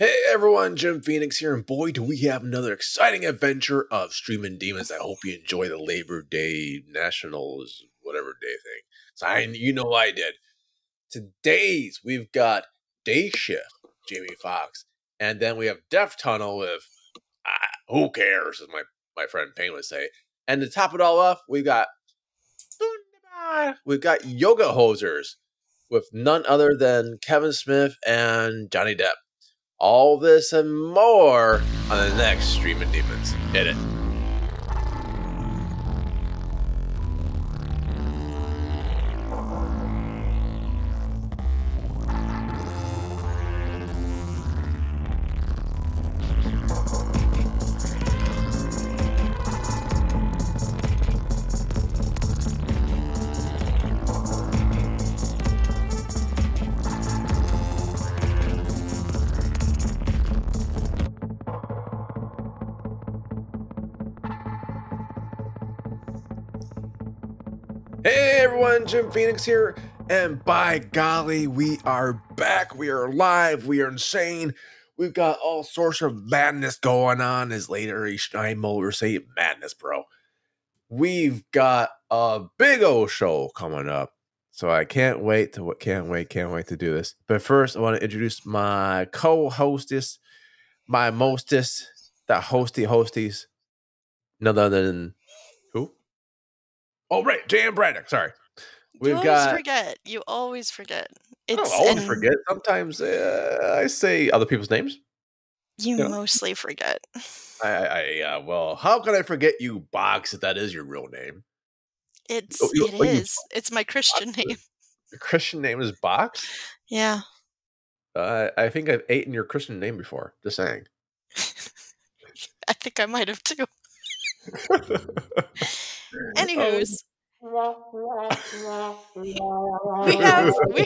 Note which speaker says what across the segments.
Speaker 1: Hey everyone, Jim Phoenix here, and boy do we have another exciting adventure of Streaming Demons. I hope you enjoy the Labor Day Nationals, whatever day thing. So you know I did. Today's we've got Day Shift, Jamie Foxx, and then we have Death Tunnel with who cares, as my friend Payne would say. And to top it all off, we've got Yoga Hosers with none other than Kevin Smith and Johnny Depp. All this and more on the next Streaming Demons. Hit it. Hey everyone, Jim Phoenix here, and by golly, we are back. We are live. We are insane. We've got all sorts of madness going on, as later Steinmo will say, madness, bro. We've got a big old show coming up, so I can't wait to do this. But first, I want to introduce my co-hostess, my mostest, the hosties, none other than who? Oh, right, Jan Braddock. Sorry.
Speaker 2: You always forget.
Speaker 1: I don't always forget. Sometimes I say other people's names.
Speaker 2: You mostly forget.
Speaker 1: Well, how can I forget you, Box, if that is your real name?
Speaker 2: It is. It's my Christian name.
Speaker 1: Your Christian name is Box?
Speaker 2: Yeah.
Speaker 1: I think I've eaten your Christian name before. Just saying.
Speaker 2: I think I might have too. Anywho's, we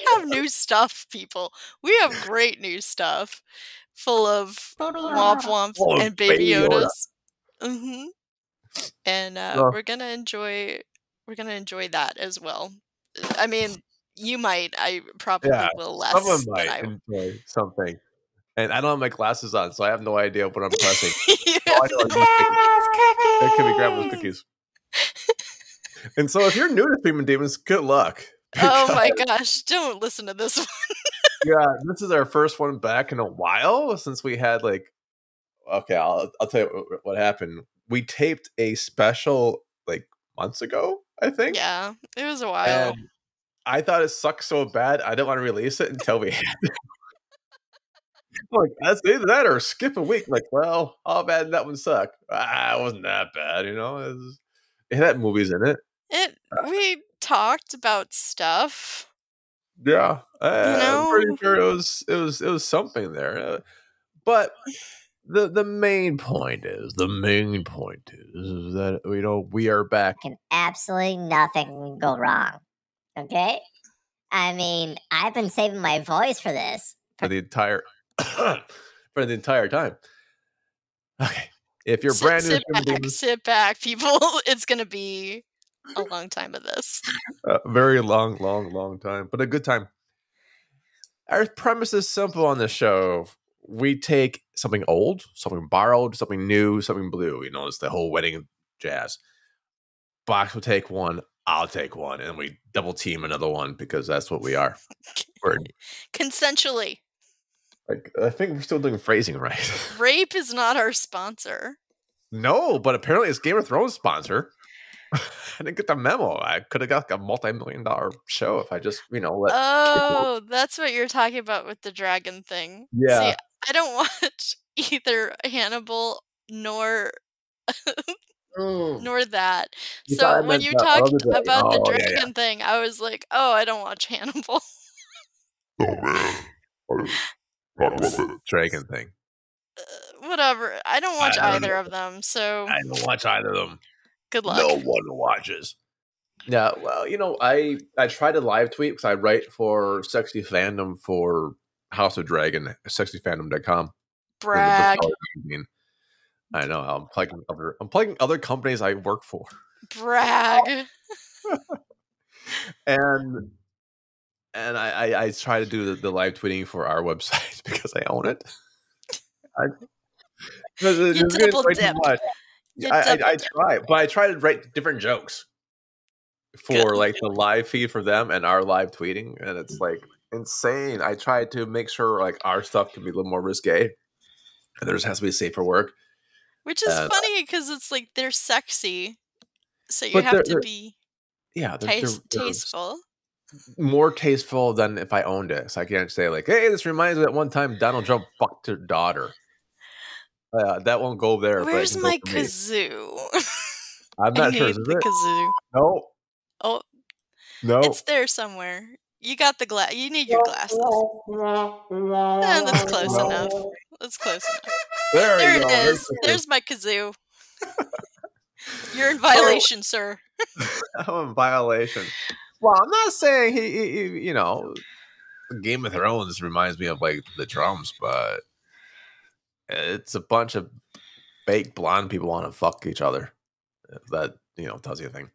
Speaker 2: have new stuff, people. We have great new stuff, full of Womp Womps and Baby Yodas. And we're gonna enjoy that as well. I mean, you might. I probably will less.
Speaker 1: Someone might enjoy something. And I don't have my glasses on, so I have no idea what I'm pressing. It could be grandma's cookies. And so if you're new to Streaming Demons, good luck.
Speaker 2: Oh my gosh, don't listen to this one.
Speaker 1: Yeah, this is our first one back in a while since we had I'll tell you what happened. We taped a special months ago, I think.
Speaker 2: Yeah, it was a while.
Speaker 1: And I thought it sucked so bad I didn't want to release it until we had it. That's either that or skip a week. Well, how bad did that one suck? It wasn't that bad, It had movies in it.
Speaker 2: We talked about stuff.
Speaker 1: Yeah, I'm pretty sure it was something there. But the main point is that we are back.
Speaker 3: And absolutely nothing can go wrong. Okay, I mean, I've been saving my voice for this
Speaker 1: for the entire time. Okay, if you're brand new,
Speaker 2: sit back, people. It's gonna be a long time of this.
Speaker 1: Very long time, but a good time. Our premise is simple on this show. We take something old, something borrowed, something new, something blue. It's the whole wedding jazz. Box will take one, I'll take one, and we double team another one because that's what we are. We're
Speaker 2: consensually.
Speaker 1: I think we're still doing phrasing right.
Speaker 2: Rape is not our sponsor.
Speaker 1: No, but apparently it's Game of Thrones sponsor. I didn't get the memo. I could have got a multi-million-dollar show if I just, let.
Speaker 2: Oh, that's what you're talking about with the dragon thing.
Speaker 1: Yeah.
Speaker 2: See, I don't watch either Hannibal nor that. So when you talked about the dragon thing, I was like, oh, I don't watch Hannibal.
Speaker 1: Oh man, talk about the dragon thing.
Speaker 2: Whatever. I don't watch either of them. So
Speaker 1: I don't watch either of them.
Speaker 2: Good luck.
Speaker 1: No one watches. Yeah, well, I try to live tweet because I write for Sexy Fandom for House of Dragon, sexyfandom.com.
Speaker 2: Brag.
Speaker 1: I know. I'm plugging other companies I work for.
Speaker 2: Brag.
Speaker 1: And I try to do the live tweeting for our website because I own it. It's
Speaker 2: You
Speaker 1: getting
Speaker 2: double
Speaker 1: way too
Speaker 2: dipped.
Speaker 1: much.
Speaker 2: You
Speaker 1: I
Speaker 2: double
Speaker 1: try, but I try to write different jokes for
Speaker 2: Good.
Speaker 1: like the live feed for them and our live tweeting, and it's like insane. I try to make sure like our stuff can be a little more risque, and there just has to be safer work.
Speaker 2: Which is funny because it's like they're sexy, so you
Speaker 1: But
Speaker 2: have to be
Speaker 1: they're
Speaker 2: tasteful.
Speaker 1: more tasteful than if I owned it. So I can't say like, "Hey, this reminds me that one time Donald Trump fucked her daughter." That won't go there.
Speaker 2: Where's
Speaker 1: but
Speaker 2: my
Speaker 1: go for me.
Speaker 2: kazoo?
Speaker 1: I'm
Speaker 2: I
Speaker 1: not sure.
Speaker 2: need
Speaker 1: Is
Speaker 2: the
Speaker 1: it?
Speaker 2: kazoo.
Speaker 1: No.
Speaker 2: Oh,
Speaker 1: No.
Speaker 2: it's there somewhere. You got the glass. You need your glasses. That's close enough. That's close enough.
Speaker 1: There
Speaker 2: it
Speaker 1: go.
Speaker 2: is. There's my kazoo. You're in violation, sir.
Speaker 1: I'm in violation. Well, I'm not saying he you know, Game of Thrones reminds me of like the drums, but it's a bunch of fake blonde people want to fuck each other. If that, tells you a thing.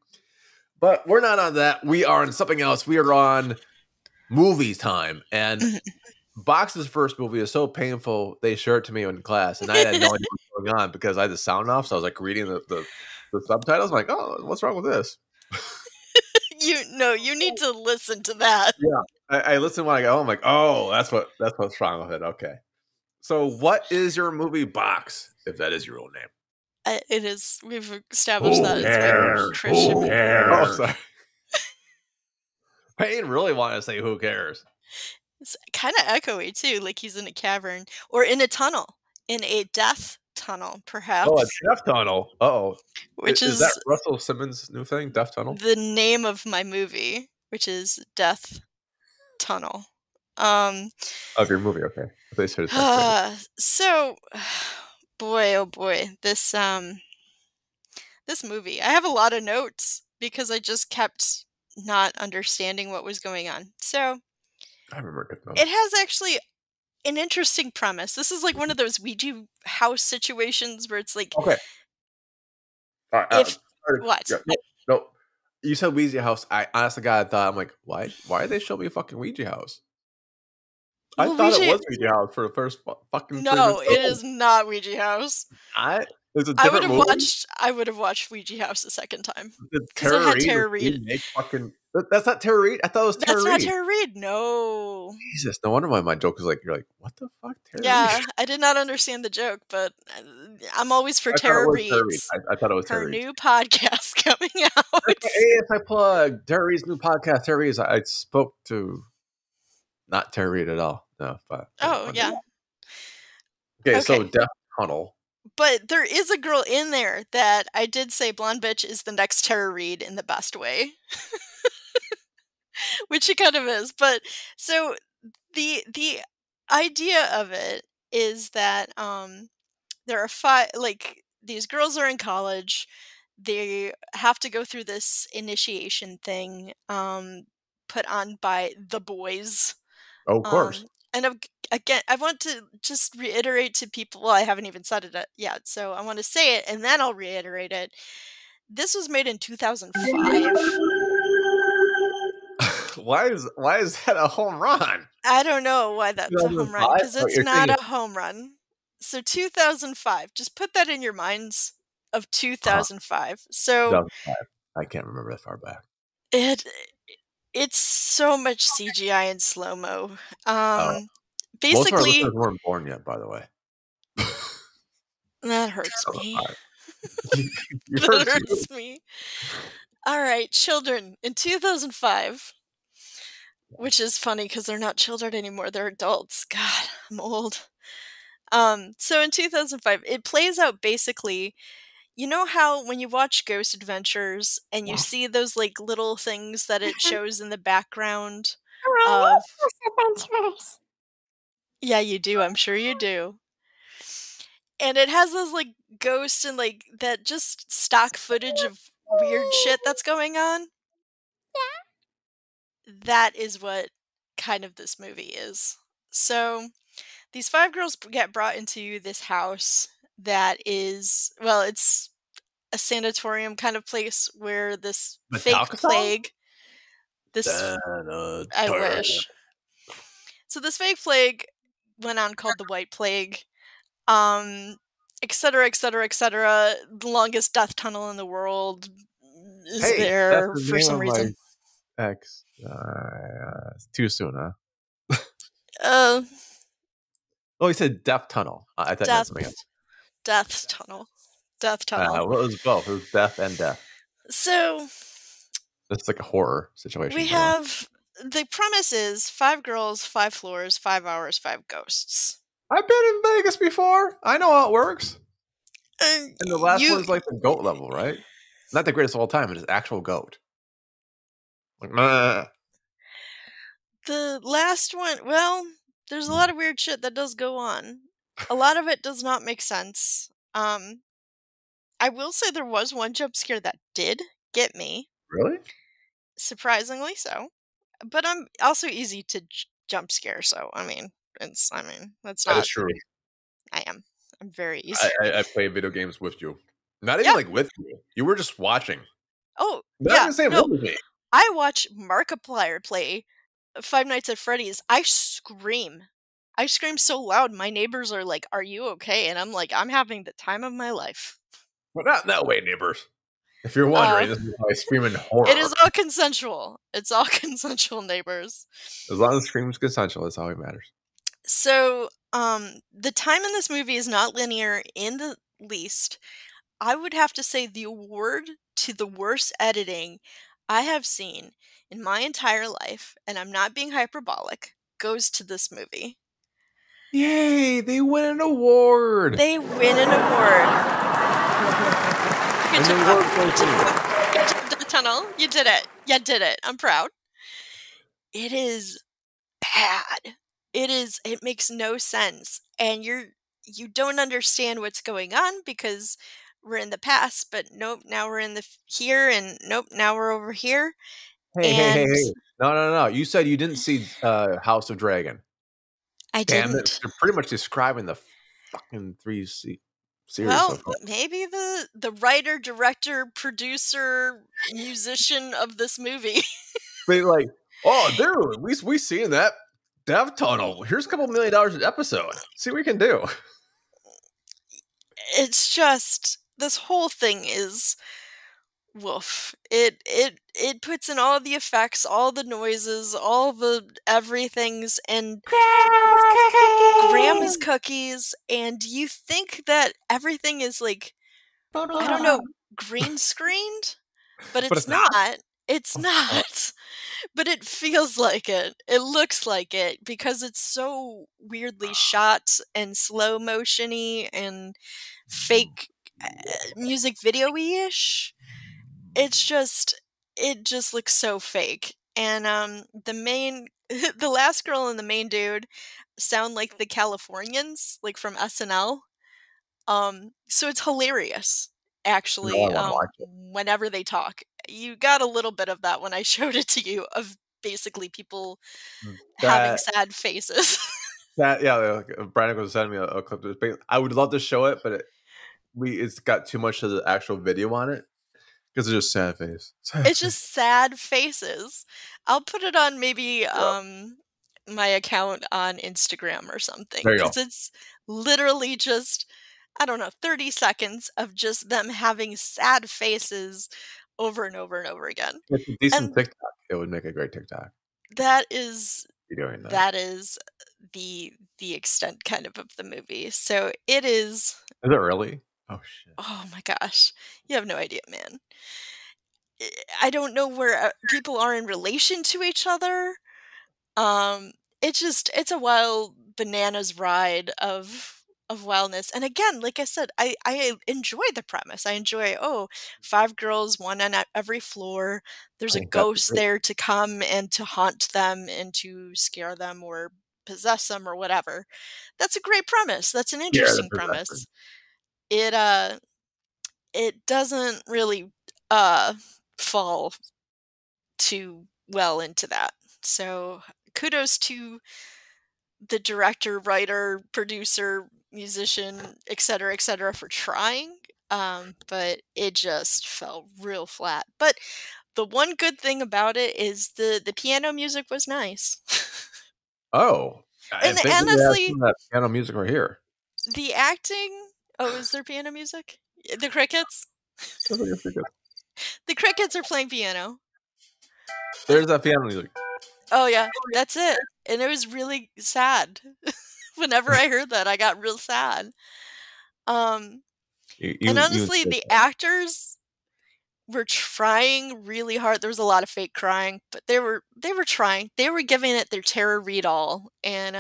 Speaker 1: But we're not on that. We are on something else. We are on movies time. And Box's first movie is so painful, they showed it to me in class, and I had no idea what was going on because I had the sound off, so I was like reading the subtitles. I'm like, oh, what's wrong with this?
Speaker 2: You need to listen to that.
Speaker 1: Yeah. I listen when I go, I'm like, oh, that's what's wrong with it. Okay. So what is your movie, Box, if that is your real name?
Speaker 2: It is. We've established that it's Christian.
Speaker 1: Oh, sorry. Payne really wanted to say who cares.
Speaker 2: It's kind of echoey too, like he's in a cavern or in a tunnel, in a death tunnel, perhaps.
Speaker 1: Oh, a death tunnel. Uh-oh.
Speaker 2: Which
Speaker 1: is that Russell Simmons' new thing, Death Tunnel?
Speaker 2: The name of my movie, which is Death Tunnel. Of
Speaker 1: your movie, okay. They said
Speaker 2: so, boy, oh boy, this movie. I have a lot of notes because I just kept not understanding what was going on. So,
Speaker 1: I remember
Speaker 2: it has actually an interesting premise. This is like one of those Ouija House situations where it's like,
Speaker 1: okay.
Speaker 2: What?
Speaker 1: Yeah, no. You said Ouija House. I honestly God thought, I'm like, why did they show me a fucking Ouija House? I thought it was Ouija House for the first fucking.
Speaker 2: No, it is not Ouija House.
Speaker 1: It's a different movie.
Speaker 2: I would have watched Ouija House a second time
Speaker 1: because it had Tara Reid. That's not Tara Reid. I thought it was Tara Reid.
Speaker 2: That's not Tara Reid. No.
Speaker 1: Jesus, no wonder why my joke is like, you're like, what the fuck, Tara Reid?
Speaker 2: Yeah, I did not understand the joke, but I'm always for Tara Reid.
Speaker 1: I thought it was Tara
Speaker 2: her
Speaker 1: Reid.
Speaker 2: new podcast coming out.
Speaker 1: Hey, I plug Tara Reid's new podcast. Tara Reid, I spoke to not Tara Reid at all. No, but
Speaker 2: yeah.
Speaker 1: Okay, so Death Tunnel.
Speaker 2: But there is a girl in there that I did say blonde bitch is the next Tara Reid in the best way. Which she kind of is. But so the idea of it is that there are 5 these girls are in college. They have to go through this initiation thing put on by the boys.
Speaker 1: Oh, of course.
Speaker 2: And again, I want to just reiterate to people, well, I haven't even said it yet, so I want to say it and then I'll reiterate it. This was made in 2005.
Speaker 1: Why is that a home run?
Speaker 2: I don't know why that's a home run, because it's not a home run. So 2005, just put that in your minds of 2005. So
Speaker 1: 2005. I can't remember that far back.
Speaker 2: It's so much CGI and slow-mo. Basically,
Speaker 1: most of our listeners weren't born yet, by the way.
Speaker 2: That hurts me. That hurts me. All right, children. In 2005, which is funny because they're not children anymore; they're adults. God, I'm old. So in 2005, it plays out basically. You know how when you watch Ghost Adventures and you see those like little things that it shows in the background of Ghost Adventures? Yeah, you do. I'm sure you do. And it has those like ghosts and like that just stock footage of weird shit that's going on. Yeah. That is what kind of this movie is. So these 5 girls get brought into this house that is, well, it's a sanatorium kind of place where this fake plague, I wish. So this fake plague went on called the White Plague. etc., etc., etc. The longest death tunnel in the world is there
Speaker 1: that's the
Speaker 2: for
Speaker 1: name
Speaker 2: some
Speaker 1: of
Speaker 2: reason.
Speaker 1: my ex. It's too soon, huh? Oh, he said death tunnel. I thought that's something else.
Speaker 2: Death tunnel. Death tunnel.
Speaker 1: Well, it was both. It was death and death.
Speaker 2: So
Speaker 1: it's like a horror situation.
Speaker 2: We have the premise is 5 girls, 5 floors, 5 hours, 5 ghosts.
Speaker 1: I've been in Vegas before. I know how it works. And the last one's like the goat level, right? Not the greatest of all time, but it's actual goat. Like,
Speaker 2: the last one, well, there's a lot of weird shit that does go on. A lot of it does not make sense. I will say there was one jump scare that did get me.
Speaker 1: Really?
Speaker 2: Surprisingly so. But I'm also easy to jump scare, so that's not.
Speaker 1: That is true.
Speaker 2: I'm very easy.
Speaker 1: I play video games with you. Not even like with you. You were just watching.
Speaker 2: Oh,
Speaker 1: not
Speaker 2: yeah.
Speaker 1: in the same room with me.
Speaker 2: I watch Markiplier play Five Nights at Freddy's. I scream so loud. My neighbors are like, "Are you okay?" And I'm like, "I'm having the time of my life."
Speaker 1: Well, not that way, neighbors. If you're wondering, this is why I scream in horror.
Speaker 2: It is all consensual. It's all consensual, neighbors.
Speaker 1: As long as the scream's consensual, that's all that matters.
Speaker 2: So, the time in this movie is not linear in the least. I would have to say the award to the worst editing I have seen in my entire life, and I'm not being hyperbolic, goes to this movie.
Speaker 1: Yay! They win an award!
Speaker 2: They win an award. Good job. The tunnel. You did it. You did it. I'm proud. It is bad. It makes no sense. And you don't understand what's going on because we're in the past, but nope, now we're in the here, and nope, now we're over here.
Speaker 1: Hey. No. You said you didn't see House of Dragon.
Speaker 2: I didn't.
Speaker 1: You're pretty much describing the fucking 3 series.
Speaker 2: Well, maybe the writer, director, producer, musician of this movie.
Speaker 1: They like, oh, dude, at least we seen that death tunnel. Here's a couple $1 million an episode. See what we can do.
Speaker 2: It's just, this whole thing is woof. It puts in all the effects, all the noises, all the everythings, and grandma's cookies, and you think that everything is like, I don't know, green screened, but it's not. It's not. But it feels like it. It looks like it because it's so weirdly shot and slow motion-y and fake music video-y-ish. It just looks so fake. And the last girl and the main dude sound like the Californians, like from SNL. So it's hilarious, actually. Whenever they talk, you got a little bit of that when I showed it to you, of basically people having sad faces.
Speaker 1: Brandon was sending me a clip. I would love to show it, but it's got too much of the actual video on it because it's just sad face.
Speaker 2: It's just sad faces. I'll put it on maybe my account on Instagram or something, because it's literally just, I don't know, 30 seconds of just them having sad faces over and over and over again.
Speaker 1: It's a decent TikTok. It would make a great TikTok.
Speaker 2: That is
Speaker 1: that
Speaker 2: is the extent kind of the movie. So it is.
Speaker 1: Is it really? Oh shit.
Speaker 2: Oh my gosh. You have no idea, man. I don't know where people are in relation to each other. It's a wild bananas ride of wildness. And again, like I said, I enjoy the premise. I enjoy, 5 girls, 1 on every floor. There's a ghost there to come and to haunt them and to scare them or possess them or whatever. That's a great premise. That's an interesting premise. It doesn't really fall too well into that. So kudos to the director, writer, producer, musician, etc., for trying. But it just fell real flat. But the one good thing about it is the piano music was nice.
Speaker 1: Oh,
Speaker 2: and honestly,
Speaker 1: that piano music right here.
Speaker 2: The acting. Oh, is there piano music? The crickets. The crickets are playing piano.
Speaker 1: There's that piano music.
Speaker 2: Oh yeah, that's it. And it was really sad. Whenever I heard that, I got real sad. And honestly, the actors were trying really hard. There was a lot of fake crying, but they were trying. They were giving it their Tara Reid all, and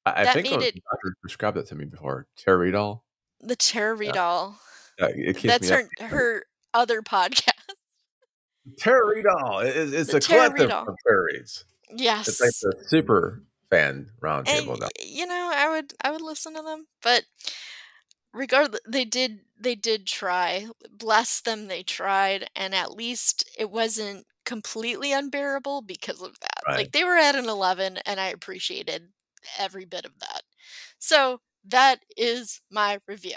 Speaker 1: I
Speaker 2: that
Speaker 1: think
Speaker 2: made
Speaker 1: a
Speaker 2: it
Speaker 1: doctor described that to me before. Tara Reid all.
Speaker 2: the Tara Reid all.
Speaker 1: It keeps
Speaker 2: That's
Speaker 1: me up.
Speaker 2: her other podcast.
Speaker 1: Tara Reid all. It's
Speaker 2: The
Speaker 1: a
Speaker 2: Tara
Speaker 1: collective
Speaker 2: Reid all.
Speaker 1: of Tara Reids.
Speaker 2: Yes.
Speaker 1: It's like the super fan roundtable.
Speaker 2: You know, I would listen to them, but regardless, they did try. Bless them, they tried, and at least it wasn't completely unbearable because of that.
Speaker 1: Right.
Speaker 2: Like, they were at an 11, and I appreciated every bit of that. So that is my review.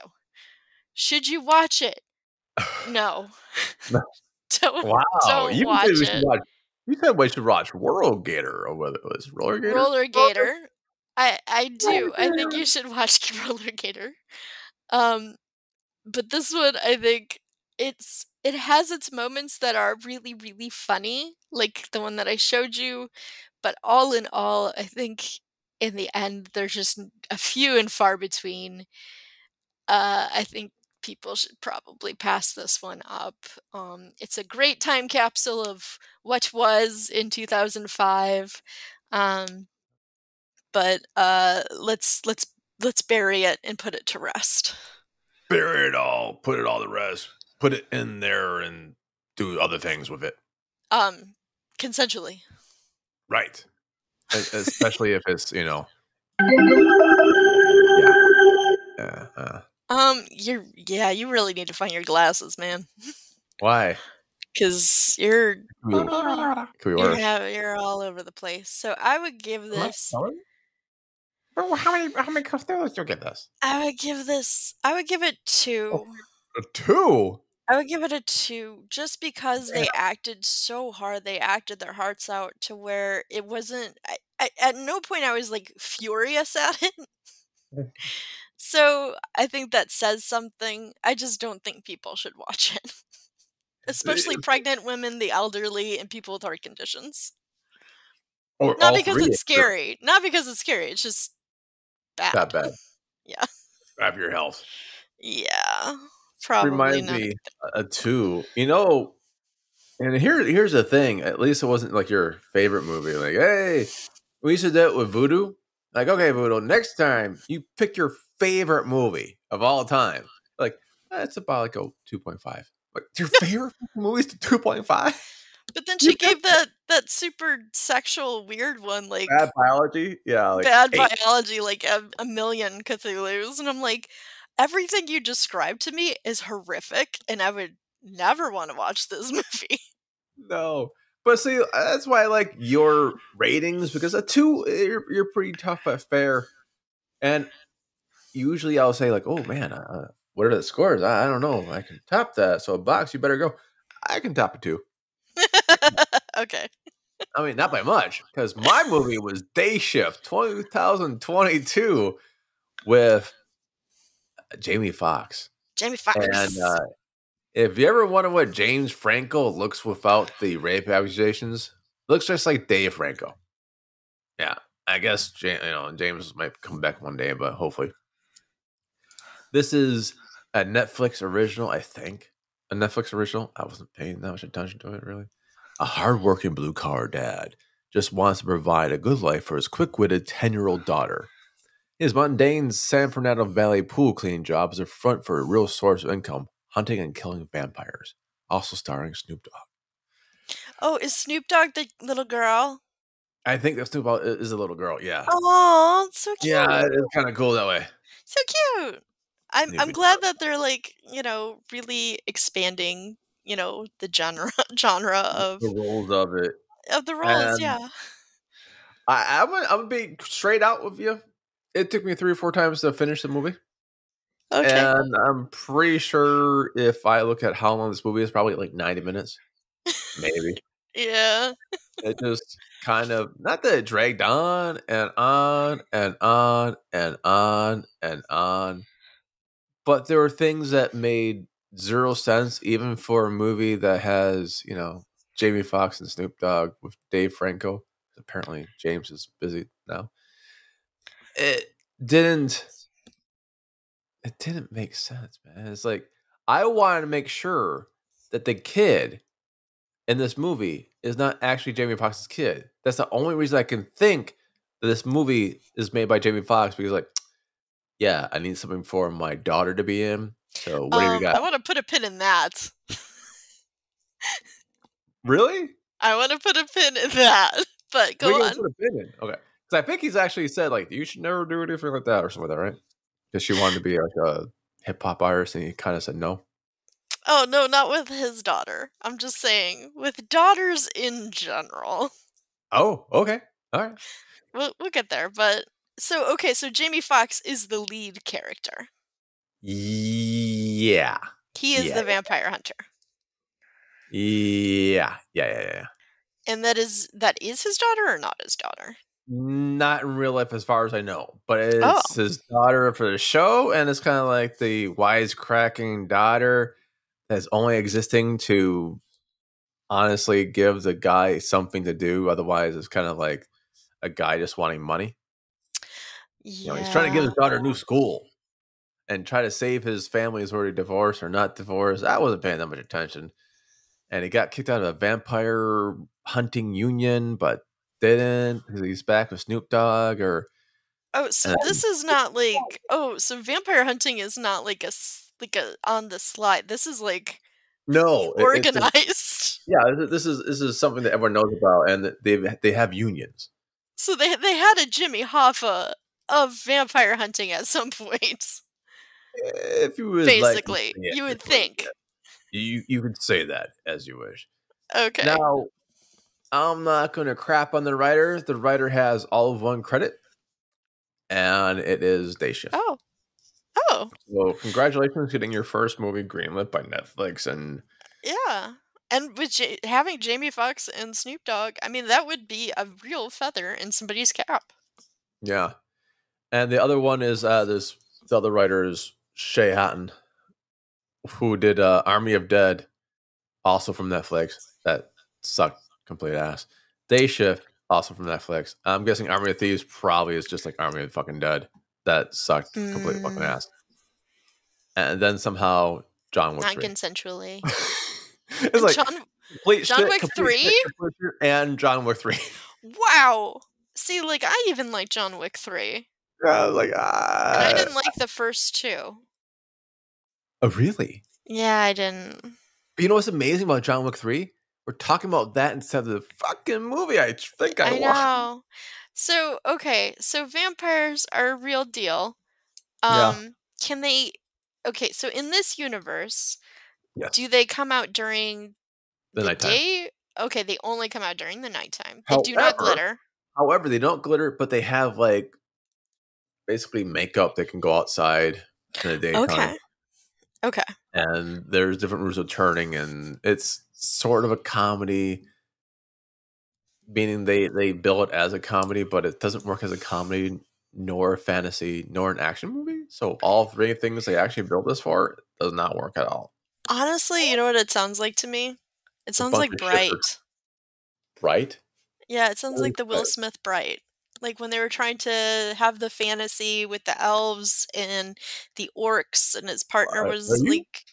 Speaker 2: Should you watch it? No.
Speaker 1: No.
Speaker 2: Don't
Speaker 1: You
Speaker 2: watch
Speaker 1: said we
Speaker 2: it.
Speaker 1: should watch. You said we should watch Whirl Gator, or whether it was Roller Gator.
Speaker 2: Roller Gator. I do. I think you should watch Roller Gator. But this one, I think it has its moments that are really, really funny, like the one that I showed you. But all in all, I think in the end, there's just a few and far between. I think people should probably pass this one up. It's a great time capsule of what was in 2005. But let's bury it and put it to rest.
Speaker 1: Bury it all. Put it all to rest. Put it in there and do other things with it.
Speaker 2: Consensually.
Speaker 1: Right. Especially if it's, you know.
Speaker 2: You really need to find your glasses, man.
Speaker 1: Why?
Speaker 2: Because you're all over the place. So I would give this.
Speaker 1: How many Costellos do you get this?
Speaker 2: I would give it 2.
Speaker 1: A 2?
Speaker 2: I would give it a 2 just because they acted so hard. They acted their hearts out to where it wasn't. At no point I was like furious at it. So I think that says something. I just don't think people should watch it. Especially pregnant women, the elderly, and people with heart conditions. Not because it's scary. Not because it's scary. It's just bad.
Speaker 1: Not bad.
Speaker 2: Yeah.
Speaker 1: Grab your health.
Speaker 2: Yeah. Probably
Speaker 1: Reminds
Speaker 2: not.
Speaker 1: me a 2. You know, and here's the thing. At least it wasn't like your favorite movie. Like, hey, we used to do it with Voodoo. Like, okay, Voodoo, next time you pick your favorite movie of all time. Like, it's about like a 2.5. Like, your favorite movie is 2.5?
Speaker 2: But then she gave that super sexual weird one, like
Speaker 1: Bad Biology? Yeah. Like
Speaker 2: Bad Biology, like a million Cthulhu's. And I'm like, everything you described to me is horrific, and I would never want to watch this movie.
Speaker 1: No. But see, that's why I like your ratings, because a 2, you're pretty tough but fair. And usually I'll say like, oh man, what are the scores? I don't know. I can top that. So Box, you better go. I can top a 2.
Speaker 2: Okay.
Speaker 1: I mean, not by much, because my movie was Day Shift 2022 with Jamie Foxx.
Speaker 2: Jamie Foxx.
Speaker 1: And if you ever wonder what James Franco looks without the rape accusations, looks just like Dave Franco. Yeah, I guess James might come back one day, but hopefully. This is a Netflix original, I think. A Netflix original. I wasn't paying that much attention to it, really. A hardworking blue-collar dad just wants to provide a good life for his quick-witted 10-year-old daughter. His mundane San Fernando Valley pool cleaning job is a front for a real source of income, hunting and killing vampires. Also starring Snoop Dogg.
Speaker 2: Oh, is Snoop Dogg the little girl?
Speaker 1: I think that Snoop Dogg is a little girl, yeah.
Speaker 2: Oh, so cute.
Speaker 1: Yeah, it's kind of cool that way.
Speaker 2: So cute. I'm glad that they're like, really expanding, the genre of
Speaker 1: the roles of it.
Speaker 2: Of the roles,
Speaker 1: and
Speaker 2: yeah.
Speaker 1: I'm gonna be straight out with you. It took me 3 or 4 times to finish the movie.
Speaker 2: Okay.
Speaker 1: And I'm pretty sure if I look at how long this movie is, probably like 90 minutes. Maybe.
Speaker 2: Yeah.
Speaker 1: It just kind of, not that it dragged on and on and on and on and on, but there were things that made zero sense, even for a movie that has, Jamie Foxx and Snoop Dogg with Dave Franco. Apparently, James is busy now. It didn't. It didn't make sense, man. It's like I wanted to make sure that the kid in this movie is not actually Jamie Foxx's kid. That's the only reason I can think that this movie is made by Jamie Foxx, because, like, yeah, I need something for my daughter to be in. So what do you got?
Speaker 2: I want to put a pin in that.
Speaker 1: Really?
Speaker 2: I want to put a pin in that. But go on.
Speaker 1: Put a pin in. Okay, because I think he's actually said, like, you should never do anything like that or something like that, right? Because she wanted to be like a hip hop artist, and he kind of said no.
Speaker 2: Oh no, not with his daughter. I'm just saying with daughters in general.
Speaker 1: Oh, okay, all right.
Speaker 2: We'll get there, but so Jamie Foxx is the lead character.
Speaker 1: Yeah.
Speaker 2: He is the vampire hunter.
Speaker 1: Yeah.
Speaker 2: And that is his daughter or not his daughter?
Speaker 1: Not in real life, as far as I know, but it's his daughter for the show, and it's kind of like the wisecracking daughter that's only existing to honestly give the guy something to do. Otherwise, it's kind of like a guy just wanting money.
Speaker 2: Yeah.
Speaker 1: He's trying to give his daughter a new school and try to save his family who's already divorced or not divorced. I wasn't paying that much attention. And he got kicked out of a vampire hunting union, but didn't, because he's back with Snoop Dogg.
Speaker 2: So this is not like, so vampire hunting is not like a on the slide. This is like organized.
Speaker 1: This is something that everyone knows about, and they have unions.
Speaker 2: So they had a Jimmy Hoffa of vampire hunting at some point.
Speaker 1: If you would
Speaker 2: basically, you would think.
Speaker 1: You could say that as you wish.
Speaker 2: Okay.
Speaker 1: Now, I'm not going to crap on the writer. The writer has all of one credit, and it is Day Shift.
Speaker 2: Oh.
Speaker 1: So congratulations getting your first movie greenlit by Netflix. And
Speaker 2: yeah. And with having Jamie Foxx and Snoop Dogg, I mean, that would be a real feather in somebody's cap.
Speaker 1: Yeah. And the other one is the other writer is Shay Hatton, who did Army of Dead, also from Netflix. That sucked complete ass. Day Shift, also from Netflix. I'm guessing Army of Thieves probably is just like Army of fucking Dead. That sucked complete fucking ass. And then somehow John Wick 3.
Speaker 2: Non-consensually.
Speaker 1: It's like
Speaker 2: John Wick 3?
Speaker 1: And John Wick 3.
Speaker 2: Wow. See, like, I even like John Wick 3.
Speaker 1: Yeah,
Speaker 2: and I didn't like the first two.
Speaker 1: Oh, really?
Speaker 2: Yeah, I didn't.
Speaker 1: But you know what's amazing about John Wick 3? We're talking about that instead of the fucking movie I think I watched.
Speaker 2: Know. So, so vampires are a real deal. Can they... Okay, so in this universe, do they come out during the
Speaker 1: nighttime.
Speaker 2: Day? Okay, they only come out during the nighttime. They do not glitter.
Speaker 1: However, they don't glitter, but they have, like, basically makeup that can go outside in the daytime.
Speaker 2: Okay.
Speaker 1: And there's different routes of turning, and it's sort of a comedy, meaning they bill it as a comedy, but it doesn't work as a comedy, nor a fantasy, nor an action movie. So all three things they actually build this for does not work at all.
Speaker 2: Honestly, you know what it sounds like to me? It sounds like Bright.
Speaker 1: Bright?
Speaker 2: Yeah, it sounds like the Will Smith Bright. Like when they were trying to have the fantasy with the elves and the orcs, and his partner was like...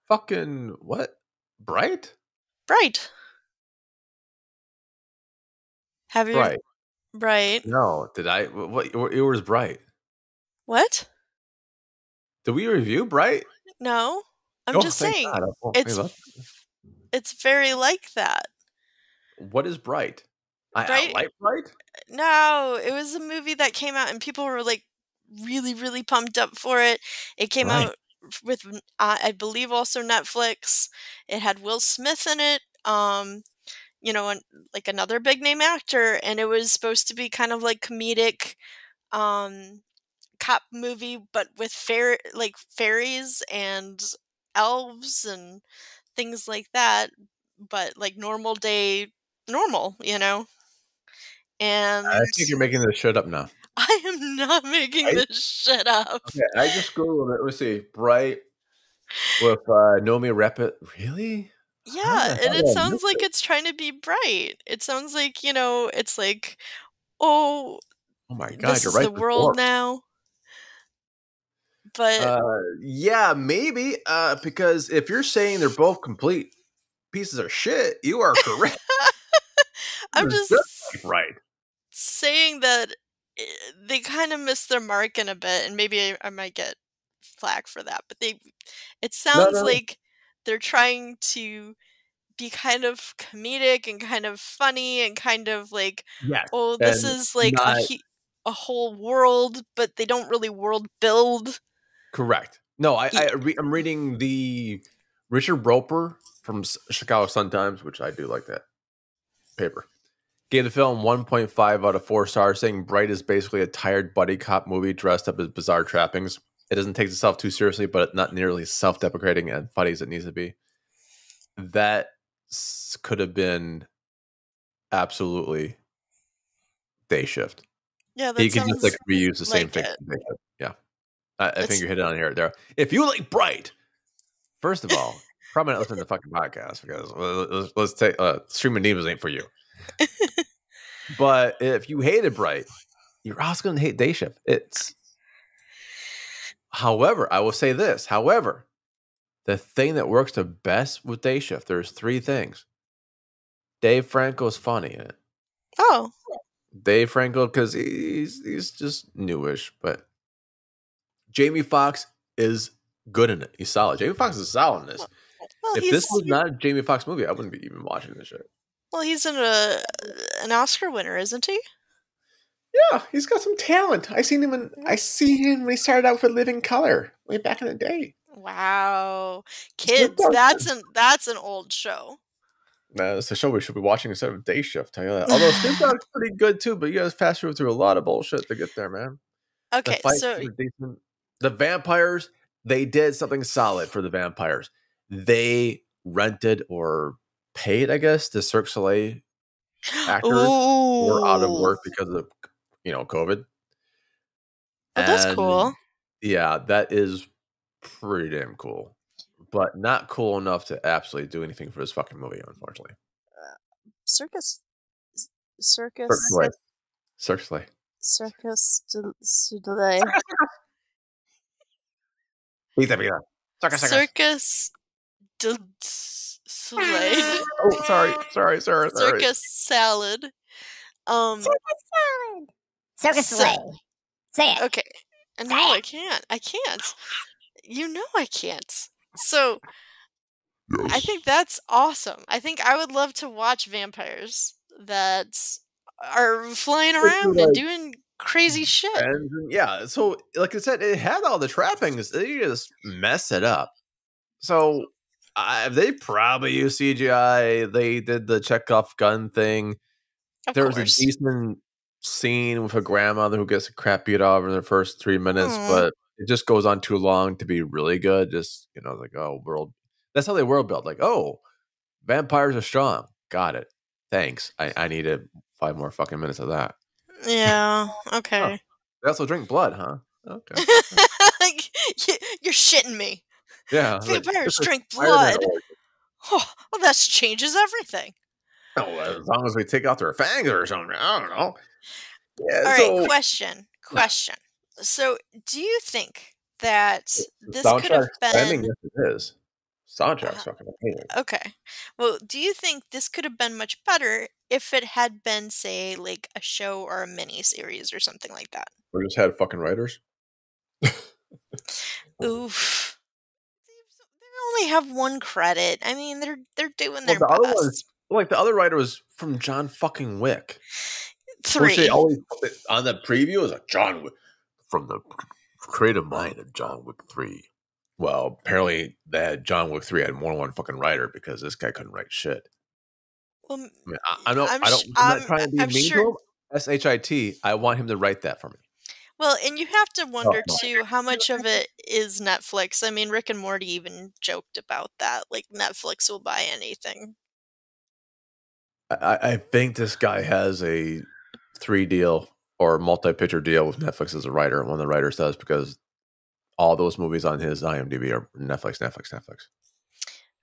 Speaker 1: Fucking what? Bright?
Speaker 2: Bright. Have you...
Speaker 1: Bright.
Speaker 2: Bright.
Speaker 1: No, did I? What? It was Bright.
Speaker 2: What?
Speaker 1: Did we review Bright?
Speaker 2: No. I'm just saying. It's very like that.
Speaker 1: What is Bright? I like Bright?
Speaker 2: No, it was a movie that came out and people were like really, really pumped up for it. It came out with, I believe, also Netflix. It had Will Smith in it. And like another big name actor, and it was supposed to be kind of like comedic cop movie, but with fairies and elves and things like that, but like normal, And
Speaker 1: I think you're making this shit up now.
Speaker 2: I am not making this shit up.
Speaker 1: Okay, I just googled it. Let's see, Bright with Nomi Rapid. Really?
Speaker 2: Yeah, and it sounds like it's trying to be bright. It sounds like, it's like, oh
Speaker 1: my God,
Speaker 2: this
Speaker 1: you're
Speaker 2: is
Speaker 1: right.
Speaker 2: the world now. But
Speaker 1: yeah, maybe. Because if you're saying they're both complete pieces of shit, you are correct.
Speaker 2: I'm just
Speaker 1: right.
Speaker 2: saying that they kind of missed their mark in a bit, and maybe I might get flack for that. But it sounds like they're trying to be kind of comedic and kind of funny and kind of like, oh, this is like a whole world, but they don't really world build.
Speaker 1: Correct. No, I'm reading the Richard Roper from Chicago Sun-Times, which I do like that paper. Gave the film 1.5 out of 4 stars, saying Bright is basically a tired buddy cop movie dressed up as bizarre trappings. It doesn't take itself too seriously, but not nearly self-deprecating and funny as it needs to be. That could have been absolutely Day Shift.
Speaker 2: Yeah, that
Speaker 1: he could just reuse the same thing. Yeah. I think you hit it on here. There. If you like Bright, first of all, probably not listen to the fucking podcast because let's take Streaming Divas ain't for you. But if you hated Bright, you're also going to hate Day Shift. However, I will say this. However, the thing that works the best with Day Shift, there's 3 things. Dave Franco's funny in it.
Speaker 2: Oh.
Speaker 1: Dave Franco, because he's just newish, but Jamie Foxx is good in it. He's solid. Jamie Foxx is solid in this. Well, if this was not a Jamie Foxx movie, I wouldn't be even watching this shit.
Speaker 2: Well, he's an Oscar winner, isn't he?
Speaker 1: Yeah, he's got some talent. I see him when he started out with Living Color way back in the day.
Speaker 2: Wow, kids, that's an old show.
Speaker 1: It's a show we should be watching instead of Day Shift. Tell you that. Although Snoop Dogg's pretty good too, but you guys fast through a lot of bullshit to get there, man.
Speaker 2: Okay, so
Speaker 1: the vampires, they did something solid for the vampires. They rented or paid, I guess, the Cirque du Soleil actors who were out of work because of COVID.
Speaker 2: Oh, that's cool.
Speaker 1: Yeah, that is pretty damn cool, but not cool enough to absolutely do anything for this fucking movie, unfortunately.
Speaker 2: Circus
Speaker 1: Cirque Soleil.
Speaker 2: Circus du Soleil. Circus du Soleil.
Speaker 1: Oh, sorry.
Speaker 2: Circus salad.
Speaker 3: Circus salad. Circus Soleil. Say it.
Speaker 2: Okay. No, I can't. I can't. I can't. So, yes. I think that's awesome. I think I would love to watch vampires that are flying around and doing crazy shit.
Speaker 1: And yeah, so like I said, it had all the trappings. They just mess it up. So they probably used CGI. They did the Chekhov gun thing. There was a decent scene with a grandmother who gets a crap beat out of her in the first 3 minutes, but it just goes on too long to be really good. Just like, oh, world. That's how they world build. Like, oh, vampires are strong. Got it. Thanks. I needed 5 more fucking minutes of that.
Speaker 2: Yeah. Okay.
Speaker 1: Oh, they also drink blood, huh? Okay.
Speaker 2: You're shitting me.
Speaker 1: Yeah.
Speaker 2: Vampires drink blood. Oh, well, that changes everything.
Speaker 1: Oh, as long as we take out their fangs or something. I don't know. Yeah,
Speaker 2: all right, question. So, do you think that this could have been...
Speaker 1: I think yes, it is. Soundtrack's fucking amazing.
Speaker 2: Okay. Well, do you think this could have been much better if it had been, say, like a show or a mini-series or something like that?
Speaker 1: We just had fucking writers?
Speaker 2: Oof. They only have 1 credit. I mean, they're doing their best.
Speaker 1: The other writer was from John fucking Wick.
Speaker 2: 3.
Speaker 1: Which they always put on the preview is like John Wick from the creative mind of John Wick 3. Well, apparently that John Wick 3 had more than 1 fucking writer because this guy couldn't write shit.
Speaker 2: Well,
Speaker 1: I mean, I'm not trying to be mean to him. SHIT, I want him to write that for me.
Speaker 2: Well, and you have to wonder too how much of it is Netflix. I mean, Rick and Morty even joked about that. Like, Netflix will buy anything.
Speaker 1: I think this guy has a 3 deal or multi-picture deal with Netflix as a writer. One of the writers does, because all those movies on his IMDb are Netflix.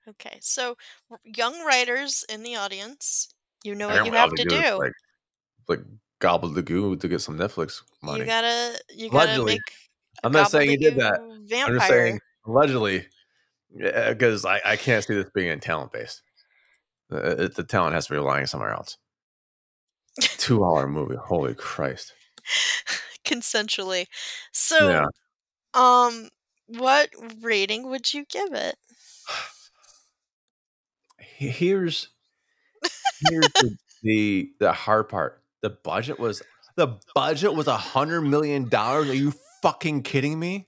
Speaker 2: Okay, so young writers in the audience, you know what you
Speaker 1: Apparently all
Speaker 2: have
Speaker 1: they
Speaker 2: to
Speaker 1: do is
Speaker 2: do.
Speaker 1: like gobble the goo to get some Netflix money.
Speaker 2: You gotta
Speaker 1: Allegedly.
Speaker 2: make a
Speaker 1: I'm not saying he did that.
Speaker 2: gobbledygoo vampire.
Speaker 1: I'm just saying allegedly, because I can't see this being talent based. The talent has to be relying somewhere else. 2-hour movie, holy Christ!
Speaker 2: Consensually. So, what rating would you give it?
Speaker 1: Here's the hard part. The budget was $100 million. Are you fucking kidding me?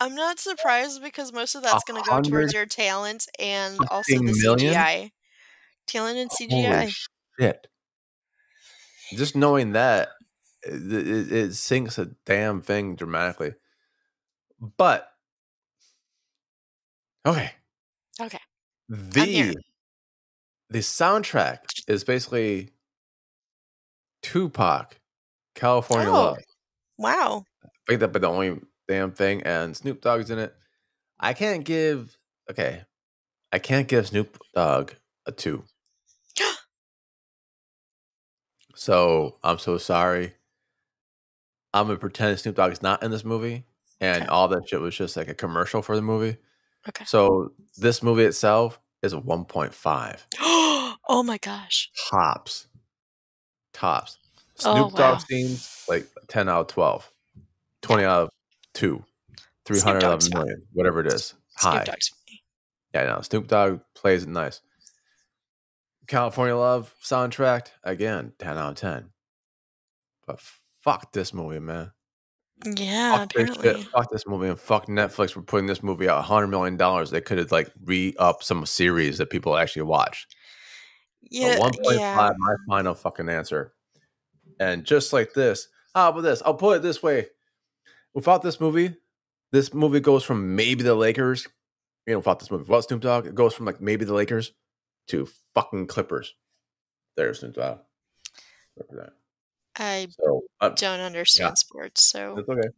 Speaker 2: I'm not surprised, because most of that's going to go towards your talent and also the
Speaker 1: million?
Speaker 2: CGI. Talent and CGI.
Speaker 1: Holy shit! Just knowing that, it sinks a damn thing dramatically. But okay, the soundtrack is basically Tupac, California Love.
Speaker 2: Wow.
Speaker 1: I think that'd be the only damn thing, and Snoop Dogg's in it. I can't give Snoop Dogg a 2. So I'm so sorry. I'm gonna pretend Snoop Dogg is not in this movie, and all that shit was just like a commercial for the movie.
Speaker 2: Okay.
Speaker 1: So this movie itself is a 1.5.
Speaker 2: Oh my gosh.
Speaker 1: Tops. Snoop Dogg scenes, like 10 out of 12. 20 out of 2. 311 million, whatever it is. High.
Speaker 2: Snoop Dogg's funny.
Speaker 1: Yeah, no, Snoop Dogg plays it nice. California Love soundtrack, again, 10 out of 10. But fuck this movie, man.
Speaker 2: Yeah, apparently.
Speaker 1: Fuck this movie, and fuck Netflix for putting this movie out $100 million. They could have like re-up some series that people actually watch.
Speaker 2: Yeah,
Speaker 1: 1.5, my final fucking answer. And just like this, how about this? I'll put it this way. Without this movie goes from maybe the Lakers. Without this movie, without Snoop Dogg, it goes from like maybe the Lakers to fucking Clippers. There's Snoop Dogg.
Speaker 2: I don't understand sports, so
Speaker 1: it's okay.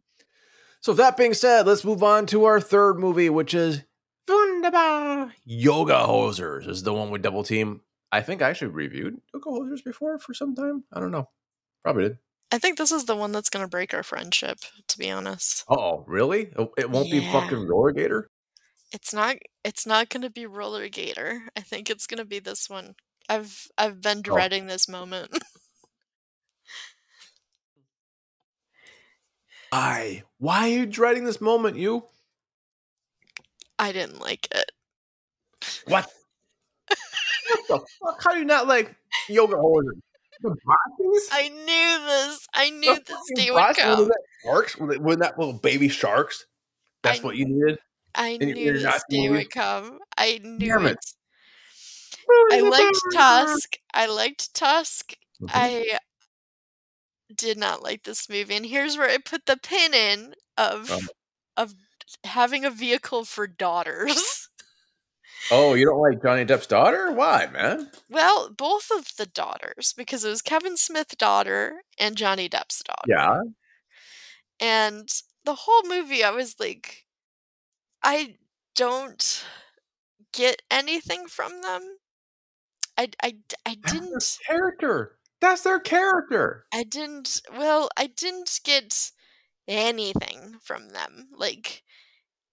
Speaker 1: So, that being said, let's move on to our third movie, which is Wunderbar. Yoga Hosiers is the one with Double Team. I think I actually reviewed Yoga Hosiers before for some time. I don't know. Probably did.
Speaker 2: I think this is the one that's going to break our friendship, to be honest.
Speaker 1: Oh, really? It won't be fucking Roller Gator?
Speaker 2: It's not going to be Roller Gator. I think it's going to be this one. I've been dreading this moment.
Speaker 1: Why are you dreading this moment, you?
Speaker 2: I didn't like it.
Speaker 1: What? What the fuck? How do you not like Yoga Hosiers? The Brockies?
Speaker 2: I knew this day would come.
Speaker 1: Sharks? Wasn't that little baby sharks? That's what you needed?
Speaker 2: I knew this day would come. I knew it. I liked Tusk.
Speaker 1: Mm-hmm.
Speaker 2: I did not like this movie, and here's where I put the pin in of having a vehicle for daughters.
Speaker 1: Oh, you don't like Johnny Depp's daughter? Why, man?
Speaker 2: Well, both of the daughters, because it was Kevin Smith's daughter and Johnny Depp's daughter.
Speaker 1: Yeah.
Speaker 2: And the whole movie, I was like, I don't get anything from them. I didn't.
Speaker 1: That's their character.
Speaker 2: I didn't get anything from them. Like,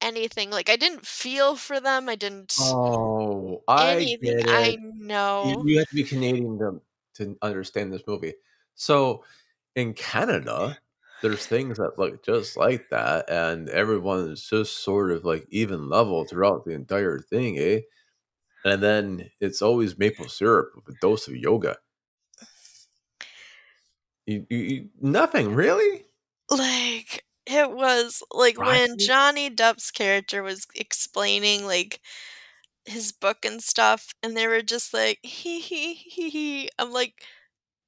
Speaker 2: anything. Like, I didn't feel for them. I didn't.
Speaker 1: Oh, I get it.
Speaker 2: I know.
Speaker 1: You have to be Canadian to understand this movie. So, in Canada, there's things that look just like that, and everyone is just sort of like even level throughout the entire thing, eh? And then it's always maple syrup with a dose of yoga. You nothing really.
Speaker 2: Like, it was like when Johnny Depp's character was explaining like his book and stuff, and they were just like he. I'm like,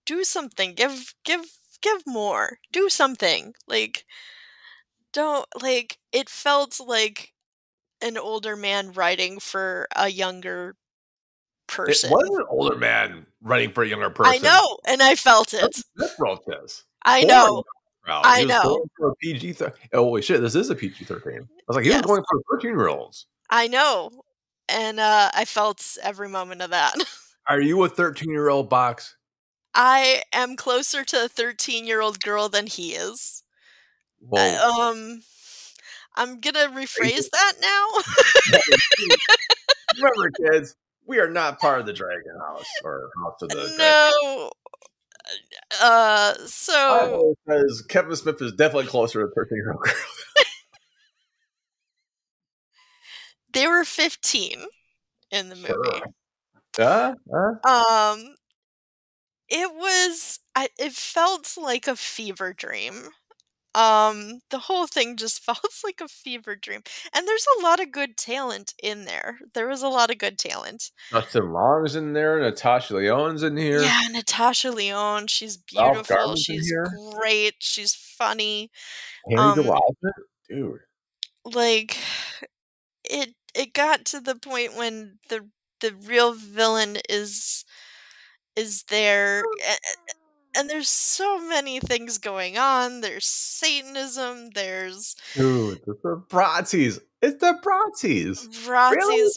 Speaker 2: do something. Give more. Do something. Like, don't like. It felt like an older man writing for a younger person.
Speaker 1: It was an older man running for a younger person.
Speaker 2: I know, and I felt it.
Speaker 1: Smith wrote this.
Speaker 2: I know.
Speaker 1: He was going for a PG. Holy shit! This is a PG-13. I was like, he was going for 13-year-olds.
Speaker 2: I know, and I felt every moment of that.
Speaker 1: Are you a 13-year-old, Box?
Speaker 2: I am closer to a 13-year-old girl than he is.
Speaker 1: Whoa.
Speaker 2: I'm gonna rephrase that now.
Speaker 1: Remember, kids, we are not part of the Dragon House or House of the Dragon.
Speaker 2: No. So
Speaker 1: says Kevin Smith is definitely closer to a 13-year-old girl.
Speaker 2: They were 15 in the movie. It felt like a fever dream. The whole thing just felt like a fever dream. And there's a lot of good talent in there. There was a lot of good talent.
Speaker 1: Justin Long's in there. Natasha Lyonne's in here.
Speaker 2: Yeah, Natasha Lyonne. She's beautiful. She's great. She's funny.
Speaker 1: Dude.
Speaker 2: Like, it got to the point when the real villain is there, and there's so many things going on. There's Satanism. There's
Speaker 1: the Bratzies. It's the Bratzies.
Speaker 2: Really?